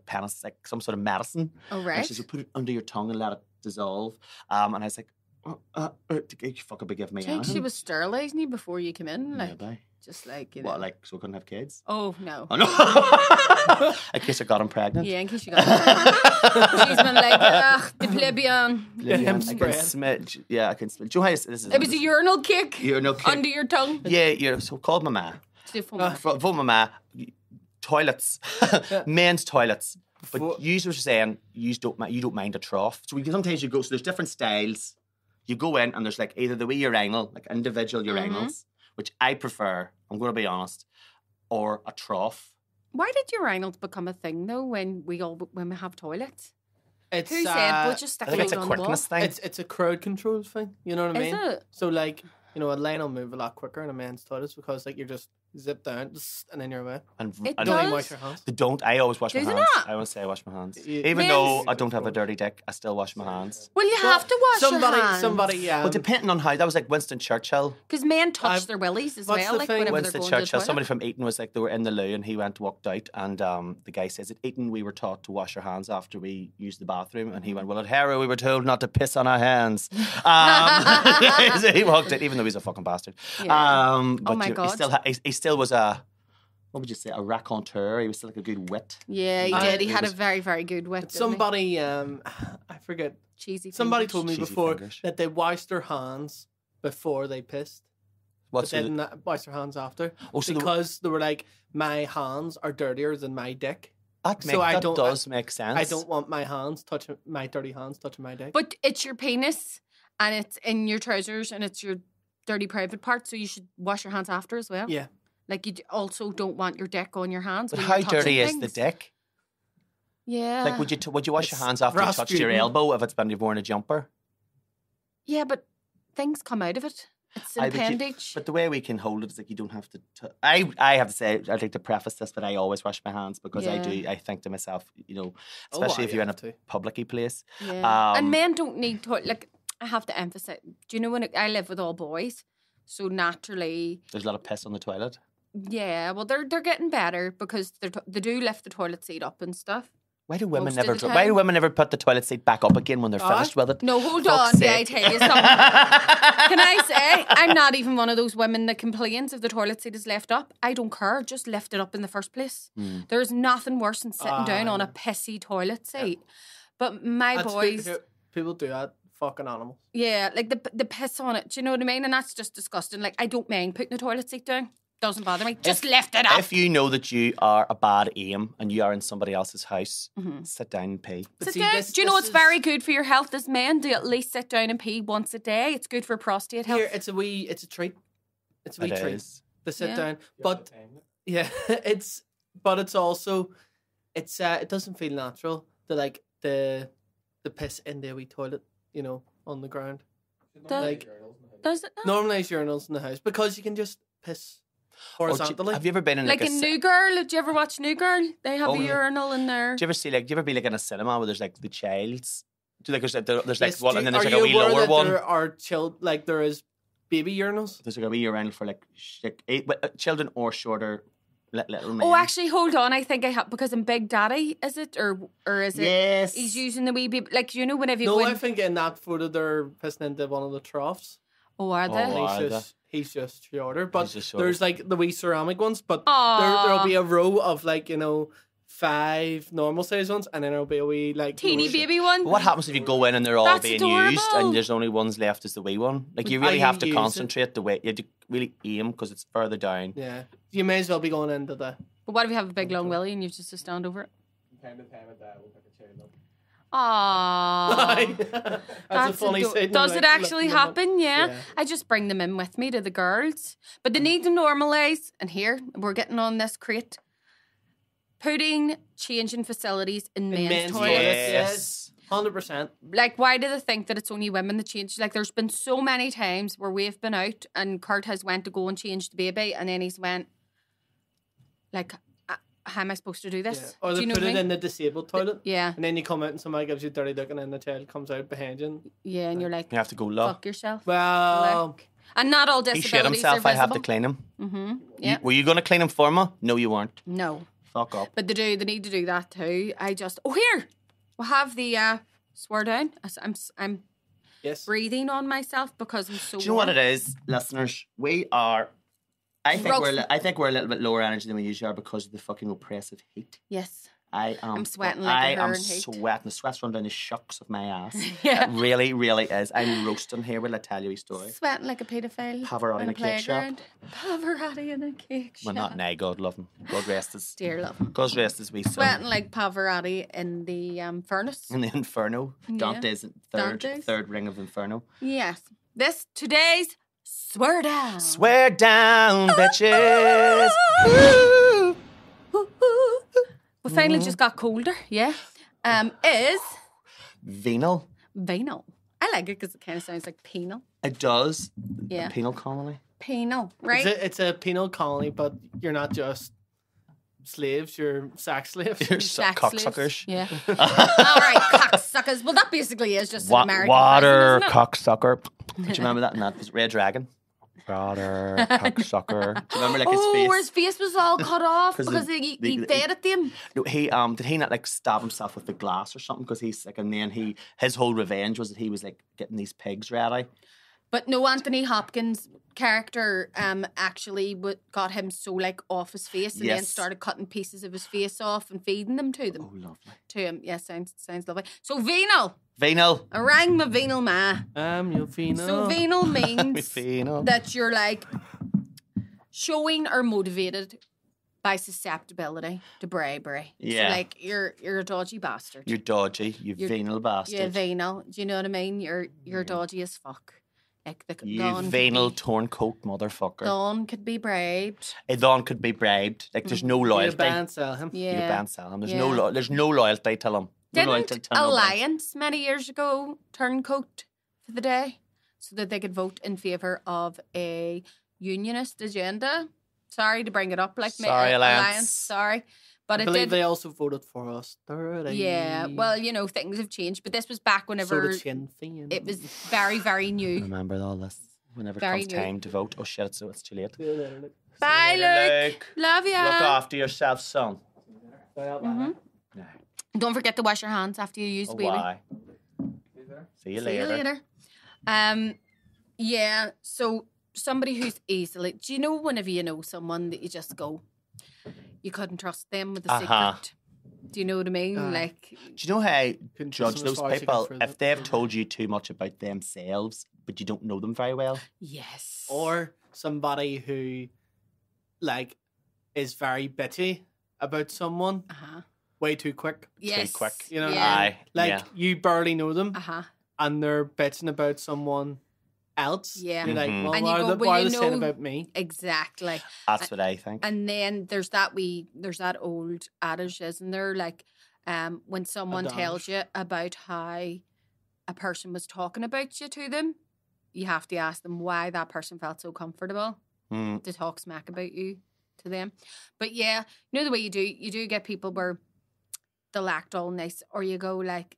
penis, like some sort of medicine. Oh, right. And she said, "Put it under your tongue and let it dissolve." And I was like, "You fucking be giving me I think anything." she was sterilising you before you came in. Like, Maybe. just like, you know. What, like, so we couldn't have kids? Oh, no. Oh, no. In case I got him pregnant. Yeah, in case you got it. She's been like, the plebeian. I spread. can smell. Yeah, I can smell. Do you know how this is? It was a urinal kick Urinal kick. under your tongue. Yeah. So called my ma. Phone my ma. Toilets. Men's toilets. But you were saying you don't mind a trough. So sometimes you go, so there's different styles. You go in and there's like either the wee urinal, like individual urinals, which I prefer, I'm going to be honest, or a trough. Why did urinals become a thing though when we have toilets? It's, Who said we'll just I stick think a it's a load on the wall? quickness thing. It's a crowd control thing. You know what I mean? Is it? So like, a line will move a lot quicker in a men's toilets because like you're just zip down and then you're away. And It You don't even does? wash your hands. They don't. I always wash my Doesn't hands. it? I want to say I wash my hands. Yeah. Even Men's- though I don't have a dirty dick, I still wash my hands. Well, you have to wash your hands. Somebody. Well, depending on how, that was like Winston Churchill. Because men touch I've- their willies as what's well, the like thing? whenever Winston they're going to the Churchill, toilet. somebody from Eton was like, they were in the loo and he walked out and the guy says, "At Eton we were taught to wash our hands after we used the bathroom." And he went, "Well, at Harrow we were told not to piss on our hands." So he walked out, even though he's a fucking bastard. Yeah. But my God. he still was a, what would you say, a raconteur. He was still like a good wit. Yeah, he I- did. He it had was- a very, very good wit. didn't he? Somebody, I forget. Cheesy. Somebody fingers. told me Cheesy before fingers. that they washed their hands before they pissed, What's but they didn't wash their hands after Also, because they were like, my hands are dirtier than my dick. that I don't- does make sense. I don't want my dirty hands touching my dick. But it's your penis and it's in your trousers and it's your dirty private part, so you should wash your hands after as well. Yeah. Like you also don't want your dick on your hands. But when how you're touching dirty is the things. dick? Yeah. Like, would you wash your hands after you touched your Rasputin. elbow if it's been you've worn a jumper? Yeah, but things come out of it. It's an But appendage. But the way we can hold it is like you don't have to. I have to say, I'd like to preface this that I always wash my hands because Yeah. I think to myself, Oh, especially if you're in a have to. public place. Yeah. and Um, men don't need to, like, I have to emphasize, do you know when I live with all boys? So naturally, There's a lot of piss on the toilet. yeah, well, they're getting better because they do lift the toilet seat up and stuff. Why do women Most of never? the Why do time. women never put the toilet seat back up again when they're finished with it? No, hold Fuck's on, yeah, I sake. tell you something. Can I say, I'm not even one of those women that complains if the toilet seat is left up. I don't care, just lift it up in the first place. There's nothing worse than sitting down on a pissy toilet seat. But my boys, People do that. Fucking animals. yeah, like the piss on it, do you know what I mean? And that's just disgusting. Like, I don't mind putting the toilet seat down. Doesn't bother me. Just lift it up. If you know that you are a bad aim and you are in somebody else's house, sit down and pee. But Sit see, down. this- Do you know this what's is- very good for your health as men? To at least sit down and pee once a day. It's good for prostate health. Here, it's a treat. It's a wee It treat is. to sit Yeah. down. But yeah, it's also it doesn't feel natural to like the piss in the wee toilet, on the ground. Like, does it not? normalised urinals in the house because you can just piss horizontally. Have you ever been in Like in New Girl? Did you ever watch New Girl? They have a urinal in there. Do you ever see do you ever be like in a cinema where there's like the child's? Do you like there's like Yes, one and then there's are like a you wee aware lower that one? there are like there is baby urinals? There's like a wee urinal for like children or shorter little men. Oh, actually, hold on. I think I have because in Big Daddy, is it or is it? Yes. He's using the wee baby, like you know whenever you No, go in. I think in that photo they're pissing into one of the troughs. Oh, are they? Oh, wow. He's just shorter, but just shorter. there's like the wee ceramic ones, but Aw. there'll be a row of like 5 normal size ones, and then there'll be a wee like Teeny lower- baby one. But what happens if you go in and they're all That's being adorable. used and there's only ones left as the wee one? Like you really Are have you to using- concentrate the way you have to really aim because it's further down. Yeah, you may as well be going into the. But what if you have a big long willy and you've just to stand over it? Time to time we'll pick a child up. Aww. That's a funny scene. Does like, it actually lifting them up. happen? Yeah. Yeah. I just bring them in with me to the girls. But they need to normalise. And here, we're getting on this crate. Putting changing facilities in men's toilets. Yes. 100%. Like, why do they think that it's only women that change? Like, there's been so many times where we've been out and Kurt has went to go and change the baby and then he's went, like, how am I supposed to do this? Yeah. Or Do they you know put what I it mean? in the disabled toilet. Yeah. And then you come out and somebody gives you a dirty look and then the child comes out behind you. Yeah, and you're like, You have to go low. fuck yourself. Well, Like, and not all He disabilities shit himself. are I have to visible. clean him. Mm-hmm. Yeah. Were you going to clean him for me? No, you weren't. No. Fuck up. But they do. They need to do that too. Here we'll have the swear down. I'm yes. breathing on myself because I'm so. Do you know what it is, listeners? We are. I think Rough. we're a little bit lower energy than we usually are because of the fucking oppressive heat. Yes. I'm sweating like a I am hare in heat. sweating. The sweat's run down the shucks of my ass. Yeah. It really, really is. I'm roasting here. Will I tell you a story? Sweating like a paedophile. Pavarotti in a cake shop. Pavarotti in a cake shop. Well, not now. God love him. God rest his. Dear love him. God rest his wee son. Sweating like Pavarotti in the furnace. In the Inferno. Yeah. Dante's Dante's. third ring of Inferno. Yes. Today's swear down. Swear down, bitches. We finally just got colder. Yeah. Is Venal. vinyl. I like it because it kind of sounds like penal. It does. Yeah. A penal colony. Penal, right? It's a penal colony, but you're not just slaves, you're sack slaves. You're Shack cocksuckers. slaves. Yeah. All right, cocksuckers. Well, that basically is just an American Water version, isn't it? cocksucker. Do you remember that? And that was Red Dragon. Water cocksucker. Do you remember like his face? Where his face was all cut off 'Cause because he fed at them. No, he did he not like stab himself with the glass or something? Because he's like, and then his whole revenge was that he was like getting these pigs ready. But no, Anthony Hopkins' character actually got him so like off his face and then Yes. started cutting pieces of his face off and feeding them to them. Oh, lovely. To him. Yeah, sounds lovely. So venal. Venal. I rang my venal ma. Your penal. So venal means Venal. that you're like showing or motivated by susceptibility to bribery. Yeah. So like you're a dodgy bastard. You're dodgy. You're- Venal bastard. You're venal. Do you know what I mean? You're dodgy as fuck. Like the You Dawn could venal be- torn coat motherfucker. Dawn could be bribed. Dawn could be bribed. Like there's no You loyalty. ban sell him. You Yeah. ban sell him. There's Yeah. there's no loyalty to him. No loyalty Didn't to nobody. Alliance many years ago turn coat for the day so that they could vote in favour of a unionist agenda? Sorry to bring it up, like Sorry, Alliance. Sorry, but I it believe did. they also voted for us. Yeah, well, things have changed, but this was back so whenever did Sinn Féin. it was very, very new. Remember all this. Whenever it Very comes new. time to vote. Oh shit, it's too late. Bye, Later, Luke. Love ya. Look after yourself, son. Mhm. Yeah. Don't forget to wash your hands after you use Oh, the baby. why? See you See you later. later. Yeah, so somebody who's easily... Do you know whenever you know someone that you just go, you couldn't trust them with a Uh-huh. secret? Do you know what I mean? Like, Do you know how I Couldn't judge trust them as those far as you people? can prove If it. they've told you too much about themselves, but you don't know them very well. yes. Or somebody who, like, is very bitchy about someone Uh-huh. way too quick. Yes. quick. You know, Yeah. Aye. Like, yeah. you barely know them Uh-huh. and they're bitching about someone else. Yeah. You're like, Mhm. well, And why you are go, they, well, why are you they saying know- about me? Exactly. That's what I think. And then there's that old adage, isn't there? Like, when someone Adage. tells you about how a person was talking about you to them, you have to ask them why that person felt so comfortable to talk smack about you to them. But yeah, you know the way you do get people where they'll act all nice, or you go like,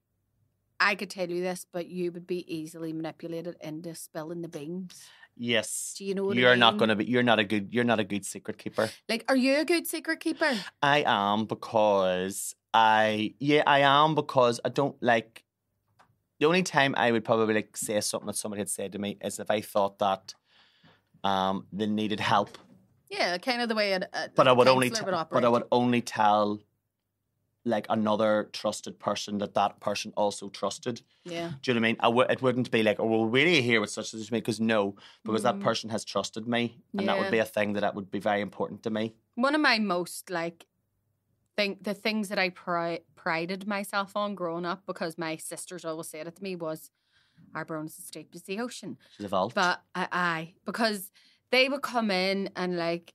I could tell you this, but you would be easily manipulated into spilling the beans. Yes. Do you know what you're I mean? not going to be? You're not a good secret keeper. Like, are you a good secret keeper? I am because I am because I don't like. The only time I would probably like say something that somebody had said to me is if I thought that they needed help. Yeah, kind of the way But I would only tell like another trusted person that person also trusted. Yeah. Do you know what I mean? It wouldn't be like, oh, well, really hear what such as me, because that person has trusted me, and that would be a thing that would be very important to me. One of my most like the things that I prided myself on growing up, because my sisters always said it to me, was our Bronagh estate was the ocean. The vault. But because they would come in and like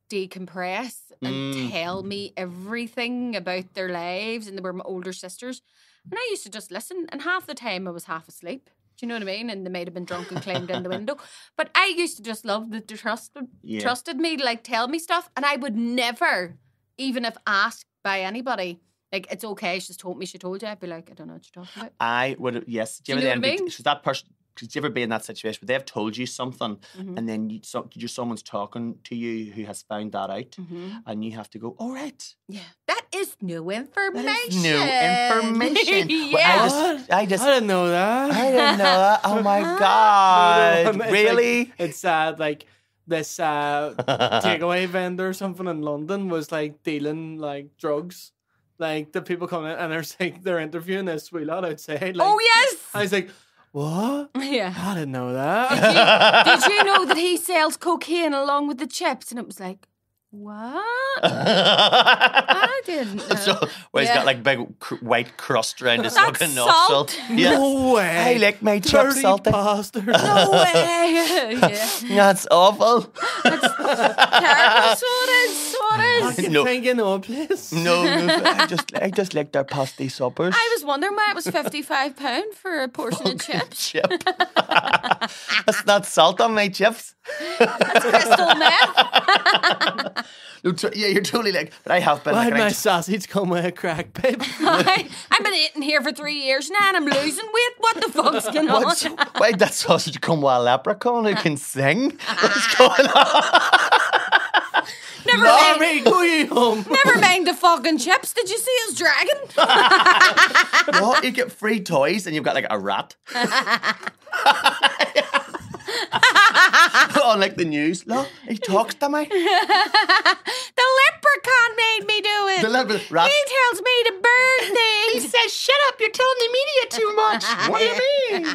decompress and tell me everything about their lives, and they were my older sisters, and I used to just listen, and half the time I was half asleep. Do you know what I mean? And they might have been drunk and climbed in the window, but I used to just love that they trusted me to like tell me stuff, and I would never, even if asked by anybody, like, it's okay, she's told me, she told you, I'd be like, I don't know what you're talking about. I would, yes. Do you know what I mean? She's that person. Did you ever be in that situation where they have told you something, and then someone's talking to you who has found that out, and you have to go, all right. Yeah, that is new information. Yeah. Well, I didn't know that. Oh my God. No, Really? It's like this takeaway vendor or something in London was like dealing like drugs. Like the people come in and they're interviewing this wee lad outside. Like, oh yes. I was like, what? Yeah. I didn't know that. Did you know that he sells cocaine along with the chips? And it was like, what? I didn't know. So, he's got like big white crust around his That's fucking salt. nostril. Yeah. No way. I like my chips salty. Bastard. No way. Yeah. That's awful. That's terrible. So it is. I keep thinking, oh, please. No, I just like their pasty suppers. I was wondering why it was £55 for a portion of chips. That's not salt on my chips. That's crystal meth. No, yeah, you're totally like, but I have been. Why like, my sausage come with a crack, babe? I've been eating here for 3 years now and I'm losing weight. What the fuck's going on? Why did that sausage come with a leprechaun who can sing? What's going on? Never mind the fucking chips. Did you see his dragon? No, you get free toys and you've got like a rat. On like the news. Look, he talks to me. The leprechaun made me do it. The rat. He tells me to burn things. He says, shut up, you're telling the media too much. What do you mean?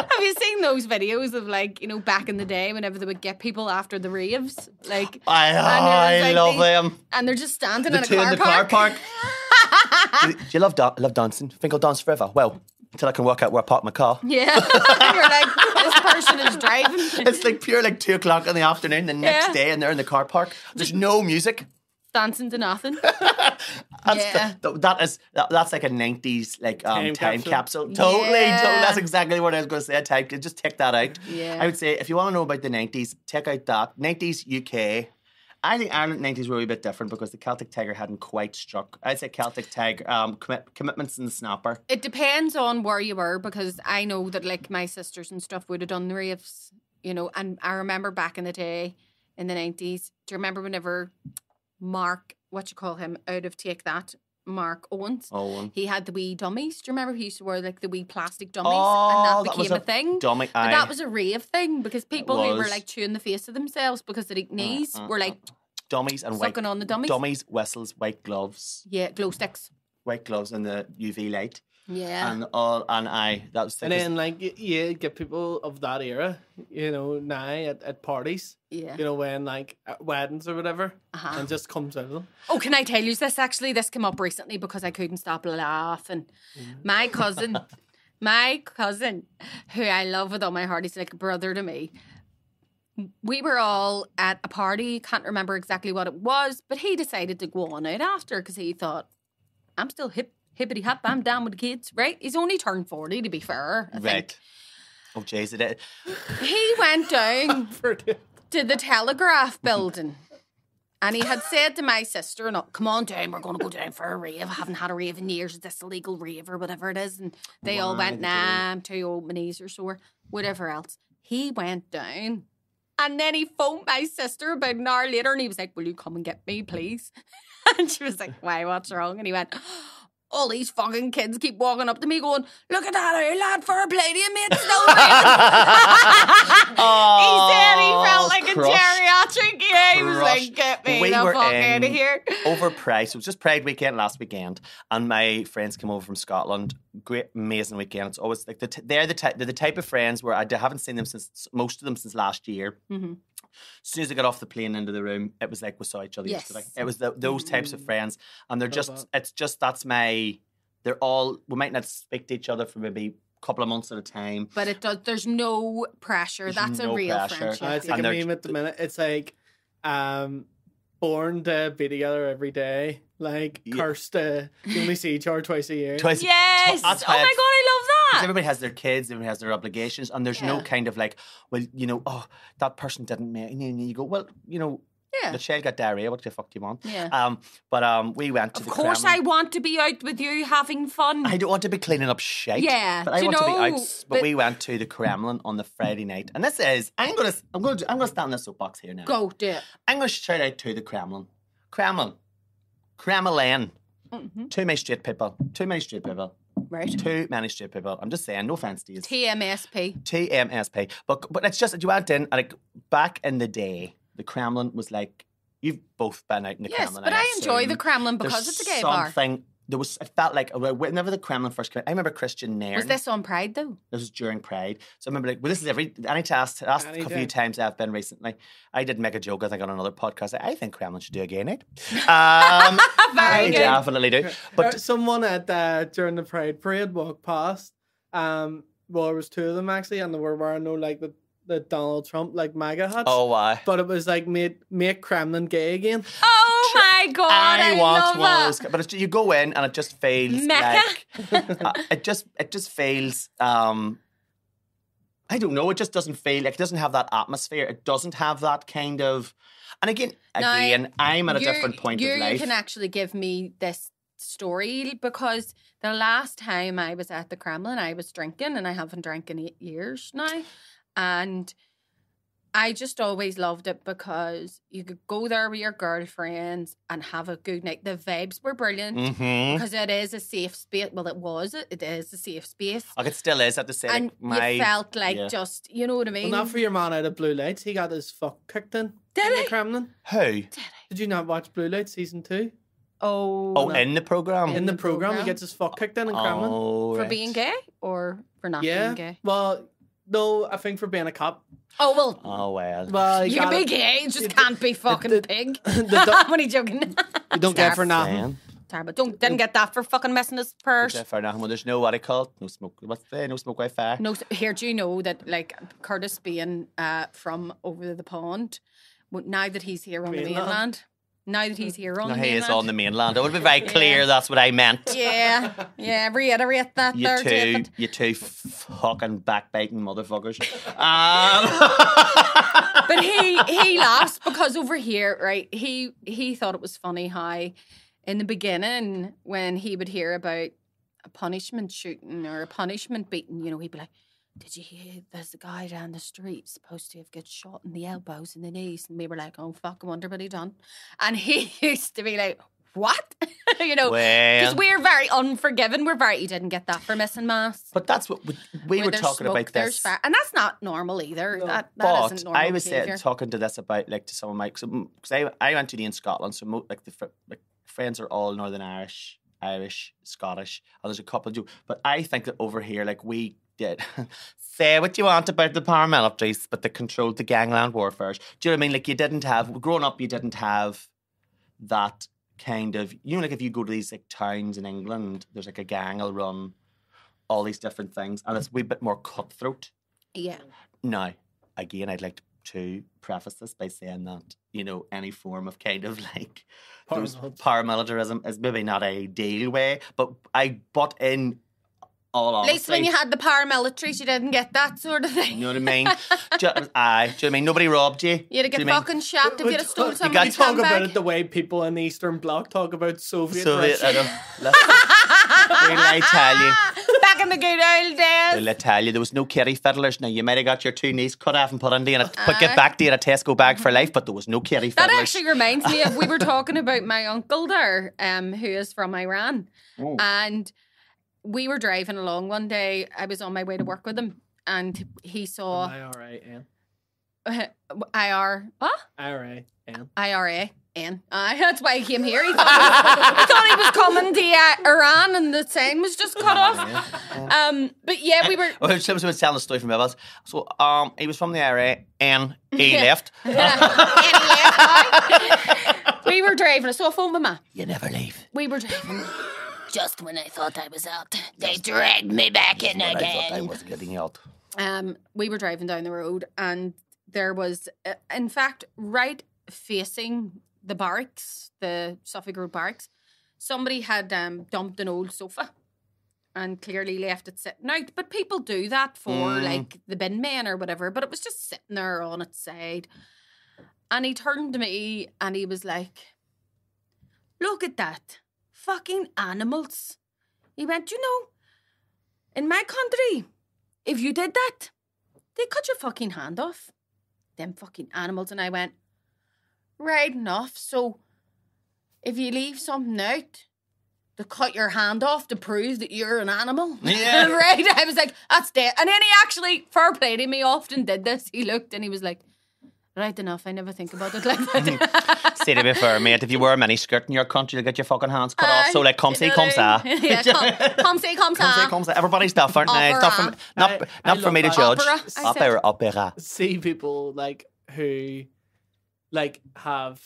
Have you seen those videos of like, you know, back in the day whenever they would get people after the raves? Like, I love them. And they're just standing the in two in the car park. Do you love dancing? Think I'll dance forever? Well, until I can work out where I park my car. Yeah. And you're like, this person is driving. It's like pure like 2 o'clock in the afternoon the next day and they're in the car park. There's no music. Dancing to nothing. That's like a 90s like time capsule. Totally. That's exactly what I was going to say. Just take that out. Yeah. I would say if you want to know about the 90s, check out that. 90s UK. I think Ireland 90s were a bit different because the Celtic Tiger hadn't quite struck. I'd say Celtic Tiger, Commitments and the Snapper. It depends on where you were, because I know that like my sisters and stuff would have done the raves, you know, and I remember back in the day in the 90s, do you remember whenever Mark, what you call him, out of Take That, Mark Owens. He had the wee dummies. Do you remember he used to wear like the wee plastic dummies? And that became a thing. Dummy, but that was a rave thing because people who were like chewing the face of themselves because they eat knees were like dummies and sucking on the dummies. Dummies, whistles, white gloves. Yeah, glow sticks. White gloves and the UV light. Yeah. That was and then like you get people of that era, you know, now at parties. Yeah. You know, when like at weddings or whatever. And just comes out of them. Oh, can I tell you this actually? This came up recently because I couldn't stop laughing. My cousin, who I love with all my heart, he's like a brother to me. We were all at a party, can't remember exactly what it was, but he decided to go on out after because he thought, I'm still hip hippity hop, I'm down with the kids, right? He's only turned 40, to be fair, I think. Oh, jeez, it is. He went down to the Telegraph building and he had said to my sister, no, come on down, we're going to go down for a rave. I haven't had a rave in years. Is this a legal rave or whatever it is? And they all went, nah, I'm too old, my knees are sore, whatever else. He went down and then he phoned my sister about an hour later and he was like, will you come and get me, please? And she was like, why, what's wrong? And he went, all these fucking kids keep walking up to me going, look at that old lad for a palladium, mate, still he said he felt like a geriatric. Yeah, he was like, get me the fuck out of here. Overpriced. It was just Pride weekend last weekend, and my friends came over from Scotland. Great, amazing weekend. It's always like they're the type of friends where I haven't seen them since, most of them since last year. Mm-hmm. As soon as I got off the plane into the room, it was like we saw each other yesterday. It was those types of friends, and they're just. It's just they're all. We might not speak to each other for maybe a couple of months at a time, but it does. There's no pressure. That's no a real pressure. Friendship. It's like a meme at the minute. It's like, born to be together every day. Like cursed to only see each other twice a year. Yes. Oh my god, I love that. Everybody has their kids, everybody has their obligations, and there's no kind of like, well, that person didn't make. And you go, well, the child got diarrhea. What the fuck do you want? Yeah. But we went to the Kremlin. Of course, I want to be out with you having fun. I don't want to be cleaning up shit. Yeah, but I want to be out. But we went to the Kremlin on the Friday night, and this is I'm gonna stand in the soapbox here now. Go do it. I'm gonna shout out to the Kremlin. Kremlin. Mm-hmm. Too many straight people. Right. Too many straight people. I'm just saying, no offense to you. TMSP. But it's just, you went in, and like, back in the day, the Kremlin was like, you've both been out in the Kremlin. Yes, but I enjoy the Kremlin because it's a gay bar. It felt like, whenever the Kremlin first came out, I remember Christian Nairn. Was this on Pride, though? This was during Pride. So I remember, like, well, this is any asked a few times I've been recently. I did make a joke, I think, on another podcast. I think Kremlin should do a gay night. I definitely do. But someone at during the Pride parade walked past. Well, there was two of them, actually, and they were wearing the Donald Trump, like, MAGA hats. Oh, why? But it was like, make Kremlin gay again. Oh my god, I want one of those. But you go in and it just feels like it just feels I don't know, it just doesn't feel like, it doesn't have that atmosphere. It doesn't have that kind of, and again I'm at a different point of life. You can actually give me this story, because the last time I was at the Kremlin I was drinking, and I haven't drank in 8 years now. And I just always loved it because you could go there with your girlfriends and have a good night. The vibes were brilliant because it is a safe space. Well, it is a safe space. Like, it still is, I have to say. And you felt like just, you know what I mean? Well, not for your man out of Blue Lights. He got his fuck kicked in the Kremlin. Who? Did you not watch Blue Lights season 2? Oh, no. In the programme? In the programme, he gets his fuck kicked in Kremlin. For being gay or for not being gay? Well, no, I think for being a cop. Oh, well. Oh, well. You can be gay, you just can't be fucking pig. I'm only joking. You don't get for nothing. Terrible. Didn't get that for fucking messing his purse. For nothing. Well, there's no, what I call it, no smoke. What's the no smoke Wi-Fi? No, here, do you know that, like, Curtis being from over the pond, now that he's here on the mainland... Now that he's here on the mainland. He is on the mainland. I would be very clear that's what I meant. Yeah, reiterate that David. You two fucking backbiting motherfuckers. But he laughs because over here, right, he thought it was funny how in the beginning when he would hear about a punishment shooting or a punishment beating, he'd be like, did you hear there's a guy down the street supposed to have got shot in the elbows and the knees? And we were like, oh, fuck, I wonder what he done. And he used to be like, what? Because we're very unforgiving. He didn't get that for missing mass. But that's what we were talking about this. And that's not normal either. No. That isn't normal I was behavior. talking to this about, like, to some of my, because I went to uni in Scotland, so the friends are all Northern Irish, Scottish, and there's a couple of you. But I think that over here, like, we did say what you want about the paramilitaries, but they controlled the gangland warfare. Do you know what I mean? Like, growing up, you didn't have that kind of, like, if you go to these, like, towns in England, there's like a gang will run all these different things, and it's a wee bit more cutthroat. Yeah. Now, again, I'd like to to preface this by saying that, you know, any form of kind of like Paramilitarism. paramilitarism is maybe not a ideal way, but in all At honesty, least when you had the paramilitaries, you didn't get that sort of thing. you know what I mean? Do you know what I mean? Nobody robbed you. You'd have Do you get fucking shot if you'd have stole You somebody's talk about handbag. it the way people in the Eastern Bloc talk about Soviet Soviet, I Russia. know. Will I tell you? Back in the good old days. Will I tell you? There was no Kerry fiddlers. Now, you might have got your 2 knees cut off and put into get back to you in a Tesco bag for life, but there was no Kerry That fiddlers. actually reminds me of, we were talking about my uncle there, who is from Iran. Oh. And we were driving along one day. I was on my way to work with him, and he saw IRA-N. IRA-N. That's why he came here. He thought he was coming to Iran, and the sign was just cut off. But yeah, we were. Well, Sims was telling a story from Evans. So, he was from the area and he left. We were driving. So I phoned my ma. You never leave. We were driving. Just when I thought I was out, they dragged me back in I thought I again. was getting out. We were driving down the road, and there was, in fact, right facing the barracks, the Suffolk Road barracks, somebody had dumped an old sofa and clearly left it sitting out. But people do that for like the bin men or whatever. But it was just sitting there on its side. And he turned to me and he was like, "Look at that. Fucking animals." He went, "You know, in my country, if you did that, they cut your fucking hand off. Them fucking animals." And I went, "Right enough. So if you leave something out, to cut your hand off to prove that you're an animal." Yeah. Right? I was like, "That's dead." And then he actually, fair play to me, often did this. He looked and he was like, "Right enough, I never think about it like that." Say to be fair, mate, if you wear a mini skirt in your country, you'll get your fucking hands cut off. So, like, come see, come sa. Yeah, come see, come sa. Come sa. Everybody's different. It's not for me to judge. Opera. See people like who like have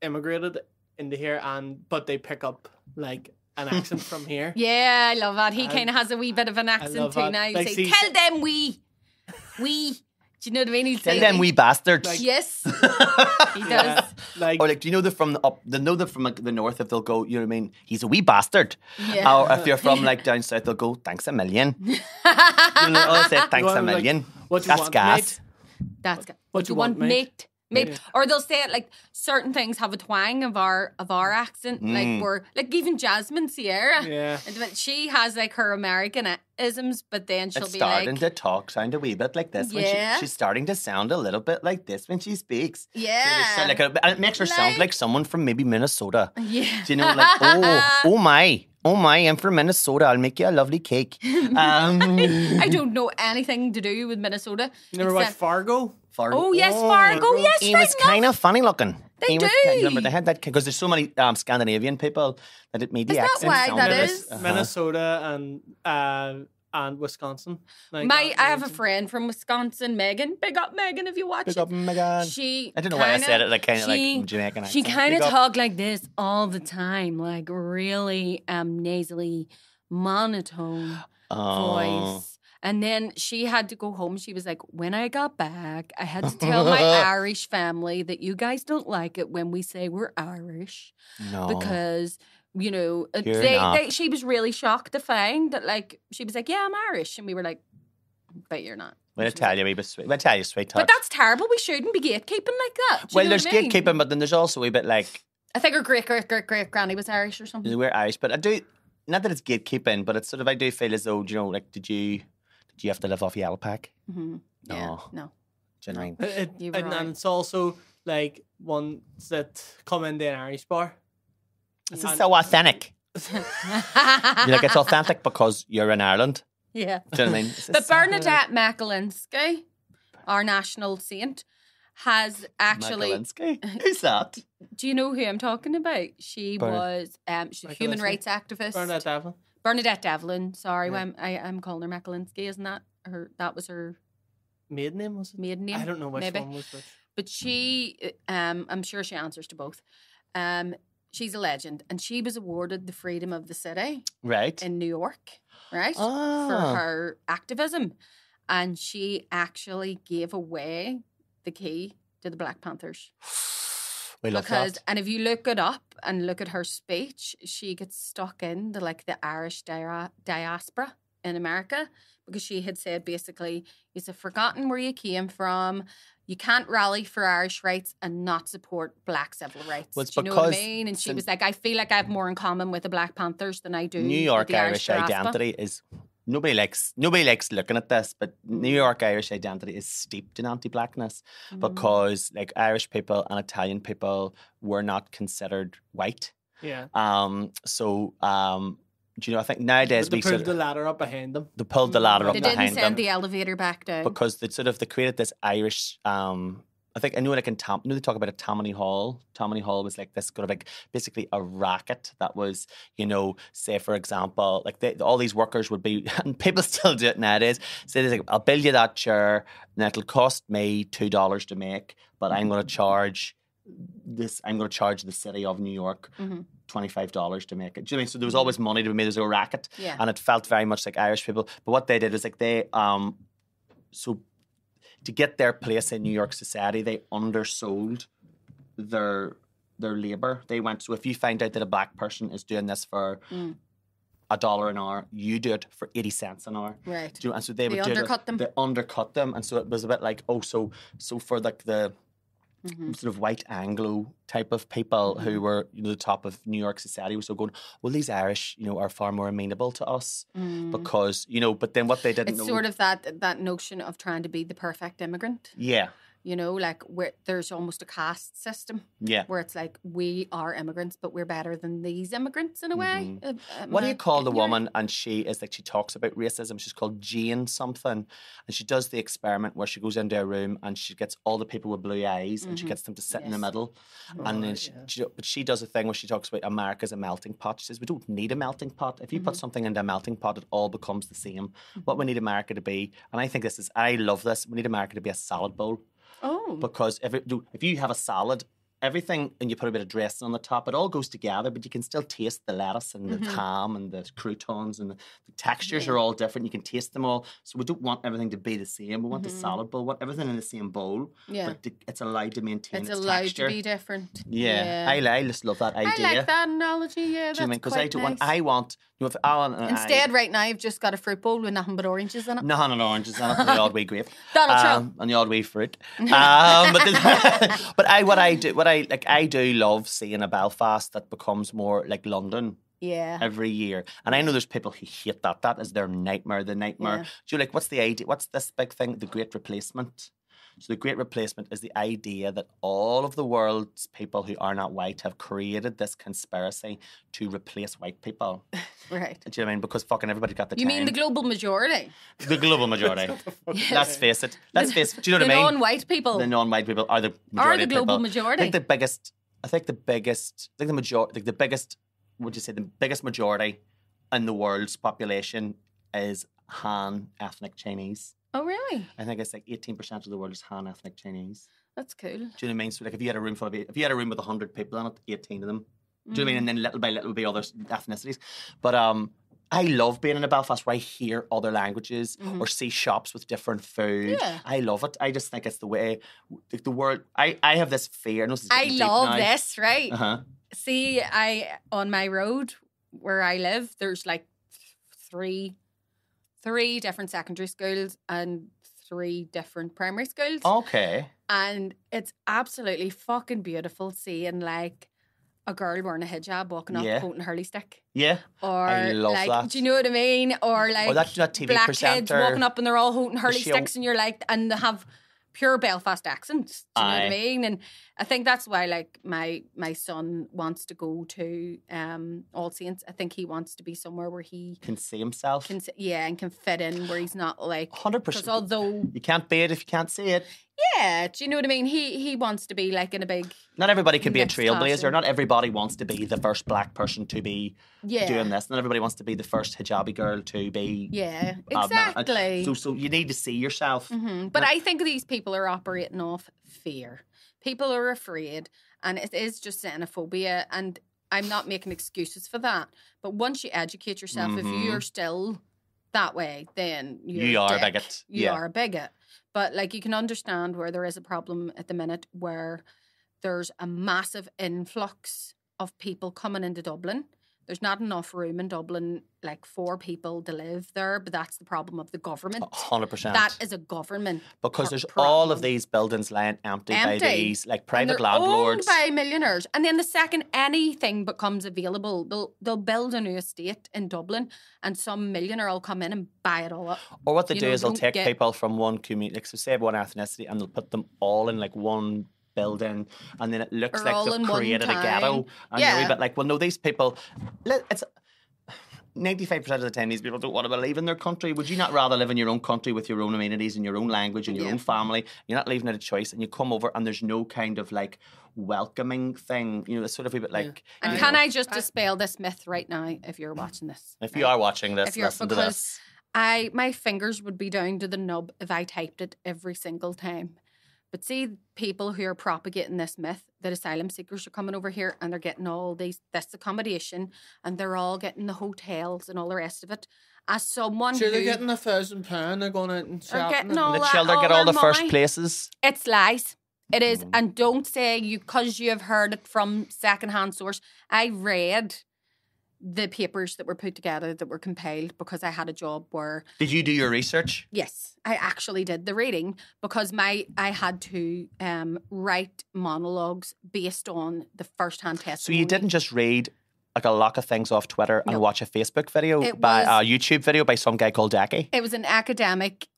immigrated into here but they pick up like an accent from here. Yeah, I love that. He kind of has a wee bit of an accent too now. He'll Like, say, "Tell them we. Do you know what I mean? He'll Tell say, them we bastards. Like- yes, he does. Like, Or like, do you know they're from the up? They know they're from like the north. If they'll go, you know what I mean? He's a wee bastard. Yeah. Or if you're from like down south, they'll go, "Thanks a million." You know, they'll say, "Thanks a Like, million." what do you That's want, gas. mate? That's good. What do you want, mate? Mate. Yeah. Or they'll say it like certain things have a twang of our accent, like we're like even Jasmine Sierra. Yeah. And she has like her American isms, but then she'll It's be starting like, to talk, sound a wee bit like this. Yeah. When she's starting to sound a little bit like this when she speaks. yeah, So, like, and it makes her sound Like- like someone from maybe Minnesota. yeah. Do you know, like, oh my, I'm from Minnesota. I'll make you a lovely cake. I don't know anything to do with Minnesota. You never watched except- Fargo? Oh yes, Fargo. Yes, He right was enough. kind of funny looking. They do. Remember, they had that because there's so many Scandinavian people that it made the Is that accent why sound that a bit- is? Minnesota and Wisconsin. Like, I have a friend from Wisconsin, Megan. Big up, Megan, if you watch Big it. up, Megan. She I don't know why I kinda- said it like kind of she- like Jamaican She accent. kind of Big up. talked like this all the time, like really nasally, monotone voice. And then she had to go home. She was like, "When I got back, I had to tell my Irish family that you guys don't like it when we say we're Irish No. because." You know, You're not. she was really shocked to find that, like, she was like, "Yeah, I'm Irish," and we were like, "But you're not." We'll tell you, we sweet. We'll tell you, sweetheart. But that's terrible. We shouldn't be gatekeeping like that. Do you Well, know there's what I mean? gatekeeping, but then there's also a bit like I think her great granny was Irish or something. we're Irish, but I do not that it's gatekeeping, but it's sort of I do feel as though, you know, like did you have to live off Yellow Pack? Mm-hmm. Yeah, No. no. Do you know what I mean? You were And right. it's also like ones that come into an Irish bar. This is so authentic. You're like it's authentic because you're in Ireland. Yeah. Do you know what I mean? This is But so- Bernadette Macalinski, our national saint, has actually. Macalinski? Who's that? Do you know who I'm talking about? She was she's a human Macalinski? rights activist. Bernadette Devlin. Bernadette Devlin. Sorry, Yeah. I'm calling her Macalinski. Isn't that her? That was her Maiden name, was it? maiden name. I don't know which maybe. one was which. But she, I'm sure she answers to both. She's a legend, and she was awarded the Freedom of the City Right. in New York, right, Ah. for her activism, and she actually gave away the key to the Black Panthers. We love that. And if you look it up and look at her speech, she gets stuck in the Irish diaspora in America, because she had said basically, you've forgotten where you came from. You can't rally for Irish rights and not support Black civil rights. Well, do you know what I mean? And she was like, I feel like I have more in common with the Black Panthers than I do New York with the Irish identity is... Nobody likes looking at this, but New York Irish identity is steeped in anti-blackness because like Irish people and Italian people were not considered white. Yeah. Do you know, I think nowadays they pulled the ladder up behind them. They pulled the ladder up behind them. They didn't send the elevator back down. Because they created this Irish, I know like in they talk about a Tammany Hall. Tammany Hall was like this kind of like basically a racket that was, you know, say for example, like all these workers would be, and people still do it nowadays. So they're like, I'll build you that chair and it'll cost me $2 to make, but I'm going to charge the city of New York $25 to make it. Do you know what I mean? So there was always money to be made. There was a racket, and it felt very much like Irish people. But what they did was like to get their place in New York society, they undersold their labour. They went, so if you find out that a black person is doing this for $1 an hour, you do it for 80 cents an hour. Right. And so they would undercut them. They undercut them. And so it was a bit like, so for like the sort of white Anglo type of people who were, you know, the top of New York society was so going, well, these Irish, you know, are far more amenable to us because, you know, but then what they didn't know. It's sort of that notion of trying to be the perfect immigrant. Yeah. You know, like where there's almost a caste system. Yeah. Where it's like, we are immigrants, but we're better than these immigrants in a way. What do you call the woman? And she is like, she talks about racism. She's called Jane something. And she does the experiment where she goes into a room and she gets all the people with blue eyes and she gets them to sit in the middle. And then she does a thing where she talks about America's a melting pot. She says, we don't need a melting pot. If you put something into a melting pot, it all becomes the same. What we need America to be, and I think I love this, we need America to be a salad bowl. Oh. Because if you have a salad, everything, and you put a bit of dressing on the top, it all goes together, but you can still taste the lettuce and the ham and the croutons, and the textures are all different. You can taste them all. So we don't want everything to be the same. We want the salad bowl, we want everything in the same bowl, but it's allowed to maintain its allowed texture. To be different. Yeah. I just love that idea. I like that analogy, yeah. Do you mean? Because nice. I want, you know, Instead, right now, I've just got a fruit bowl with nothing but oranges in it. Nothing but oranges in it, and the odd wee grape. Donald Trump. And the odd wee fruit. But I do love seeing a Belfast that becomes more like London. Yeah. Every year. And I know there's people who hate that. That is their nightmare. The nightmare. Yeah. Do you like, what's the idea? What's this big thing? The Great Replacement. So the Great Replacement is the idea that all of the world's people who are not white have created this conspiracy to replace white people. Right. Do you know what I mean? Because fucking everybody got the You mean the global majority? The global majority. Yes. Let's face it. Do you know what I mean? The non-white people. The non-white people are the majority Are the global of people. majority. I think the biggest majority in the world's population is Han ethnic Chinese. Oh, really? I think it's like 18% of the world is Han ethnic Chinese. That's cool. Do you know what I mean? So like if you had a room with 100 people in it, 18 of them. Do you know what I mean? And then little by little will be other ethnicities. But I love being in a Belfast where I hear other languages or see shops with different food. Yeah. I love it. I just think it's the way the world. I have this fear. I love this, right? Uh-huh. See, on my road where I live, there's like three different secondary schools and 3 different primary schools. Okay. And it's absolutely fucking beautiful seeing like a girl wearing a hijab walking up holding a hurley stick. Yeah. Or I love like, that. do you know what I mean? Or like that TV black presenter. kids walking up and they're all holding hurley sticks and you're like, and they have pure Belfast accents. Do you know what I mean? And I think that's why like my son wants to go to All Saints. I think he wants to be somewhere where he can see himself. And can fit in where he's not like 100%. Because although you can't be it if you can't see it. Yeah, do you know what I mean? He wants to be like in a big. Not everybody can be a trailblazer. Not everybody wants to be the first black person to be doing this. Not everybody wants to be the first hijabi girl to be. Yeah, exactly. So you need to see yourself. Mm-hmm. But I think these people are operating off fear. People are afraid, and it is just xenophobia. And I'm not making excuses for that. But once you educate yourself, if you are still that way, then you are a bigot. You are a bigot. But like you can understand where there is a problem at the minute where there's a massive influx of people coming into Dublin. There's not enough room in Dublin, like, for people to live there, but that's the problem of the government. 100%. That is a government because there's problem. all of these buildings lying empty by these like private landlords, owned by millionaires. And then the second anything becomes available, they'll build a new estate in Dublin, and some millionaire will come in and buy it all up. Or what they do is they'll take people from one community, like so say one ethnicity, and they'll put them all in like one building, and then it looks like they've created a ghetto. And you're a wee bit like, well, no, these people, it's 95% of the time these people don't want to believe in their country. Would you not rather live in your own country with your own amenities and your own language and your own family? You're not leaving it a choice, and you come over and there's no kind of like welcoming thing. You know, it's sort of a bit like. And can I just dispel this myth right now? If you're watching this, if you are watching this, listen to this. My fingers would be down to the nub if I typed it every single time. But see, people who are propagating this myth that asylum seekers are coming over here and they're getting all this accommodation and they're all getting the hotels and all the rest of it. As someone they're getting £1,000, they're going out and shopping. The children get all the first places. It's lies. It is. And don't say because you have heard it from secondhand source. I read the papers that were put together that were compiled because I had a job where... Did you do your research? Yes, I actually did the reading because I had to write monologues based on the first-hand testimony. So you didn't just read like a lot of things off Twitter and watch a Facebook video a YouTube video by some guy called Jackie? It was an academic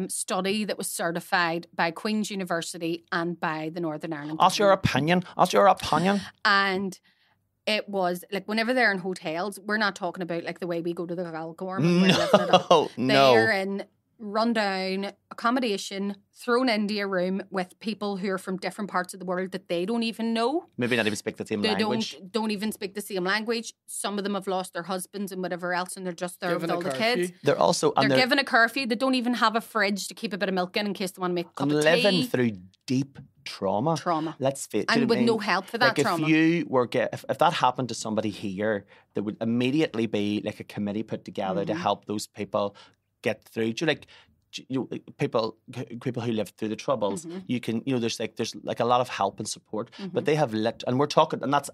study that was certified by Queen's University and by the Northern Ireland. Ask your opinion. And... it was like whenever they're in hotels, we're not talking about like the way we go to the Galgorm. They're in rundown accommodation, thrown into a room with people who are from different parts of the world that they don't even know. Maybe not even speak the same language. They don't even speak the same language. Some of them have lost their husbands and whatever else, and they're just there with all the kids. They're also they're given a curfew. They don't even have a fridge to keep a bit of milk in case they want to make a cup of tea. Living through deep trauma. Let's face it. And with no help for that trauma. If you were if that happened to somebody here, there would immediately be like a committee put together to help those people get through. People who lived through the Troubles, you can, there's like a lot of help and support, but they have and we're talking, and that's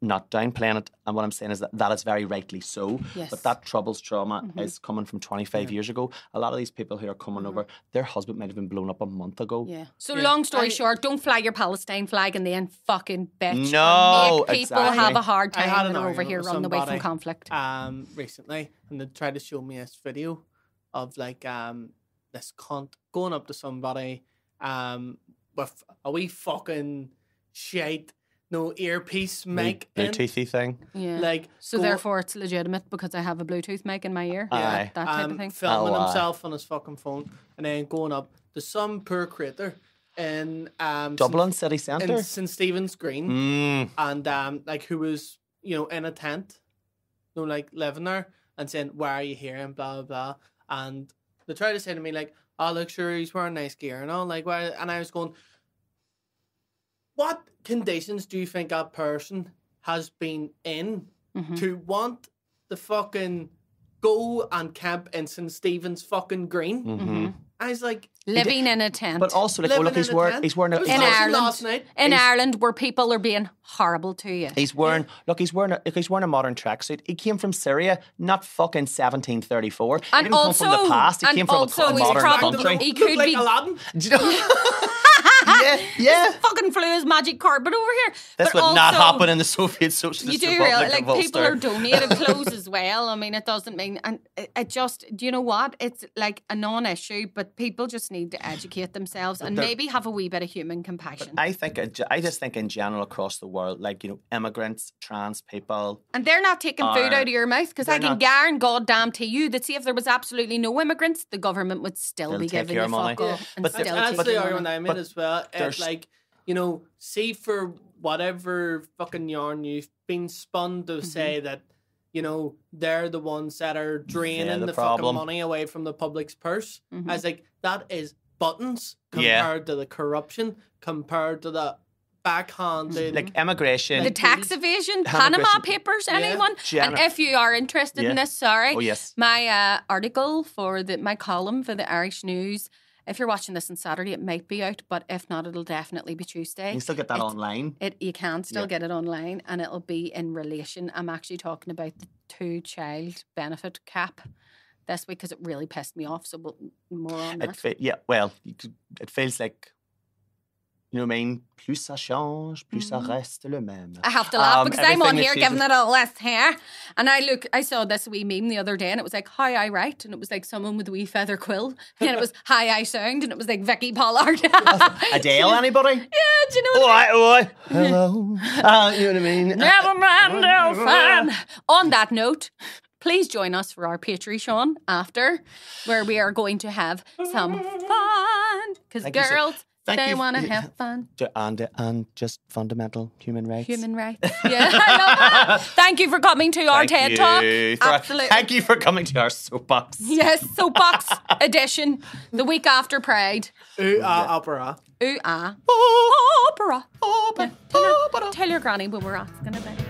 not downplaying it. And what I'm saying is that is very rightly so. Yes. But that Troubles trauma is coming from 25 years ago. A lot of these people who are coming over, their husband might have been blown up a month ago. Yeah. So long story short, don't fly your Palestine flag and then fucking bitch. No, make people have a hard time when they're over here running away from conflict. Recently, and they tried to show me this video of like this cunt going up to somebody with a wee fucking shite, no earpiece mic, Bluetoothy thing. Yeah. Like so, therefore it's legitimate because I have a Bluetooth mic in my ear. Yeah, that type of thing. Filming himself on his fucking phone and then going up to some poor creator in Dublin city centre, in St Stephen's Green, and like who was in a tent, like living there and saying, "Why are you here?" and blah blah blah. And they tried to say to me, like, "Oh, look, sure, he's wearing nice gear," and all, like, why? And I was going, what conditions do you think that person has been in to want to fucking go and camp in St Stephen's fucking Green? I was like, living in a tent, but also like, well, look, he's wearing in Ireland last night. In Ireland, where people are being horrible to you. He's wearing he's wearing a modern tracksuit. He came from Syria, not fucking 1734. And he didn't come from the past. He came from a modern country. He could like be Aladdin. Do you know? Yeah. Fucking flew his magic carpet over here. This would not happen in the Soviet Socialist Republic. You do realize, like, people are donating clothes as well. I mean, it doesn't mean, and it just, do you know what? It's like a non-issue, but people just need to educate themselves and maybe have a wee bit of human compassion. I just think in general across the world, like, immigrants, trans people, and they're not taking food out of your mouth, because I can guarantee goddamn to you that, see, if there was absolutely no immigrants, the government would still be giving you money. Fuck off. And still that's take the your argument money. I made as well. It's like, see, for whatever fucking yarn you've been spun to say that, they're the ones that are draining the fucking money away from the public's purse. I was like, that is buttons compared to the corruption, compared to the backhanded. Like immigration. The tax evasion, Panama Papers, anyone? And if you are interested in this, sorry. Oh, yes. My article for my column for the Irish News, if you're watching this on Saturday, it might be out, but if not, it'll definitely be Tuesday. You can still get that online. You can still get it online, and it'll be in relation. I'm actually talking about the 2-child benefit cap this week because it really pissed me off. So more on that. It feels like, you know what I mean? Plus ça change, plus ça reste le même. I have to laugh because I'm on here giving it a list here. And I saw this wee meme the other day and it was like, how I write. And it was like someone with a wee feather quill. And it was how I sound. And it was like Vicky Pollard. Adele, anybody? Yeah, do you know what I mean? Hello. You know what I mean? Never mind, no fun. On that note, please join us for our Patreon after, where we are going to have some fun. Because girls... They want to have fun. And just fundamental human rights. Human rights. Yeah, I love that. Thank you for coming to our TED Talk. Absolutely. Thank you for coming to our soapbox. Yes, soapbox edition. The week after Pride. Opera. Opera. Tell your granny what we're asking about.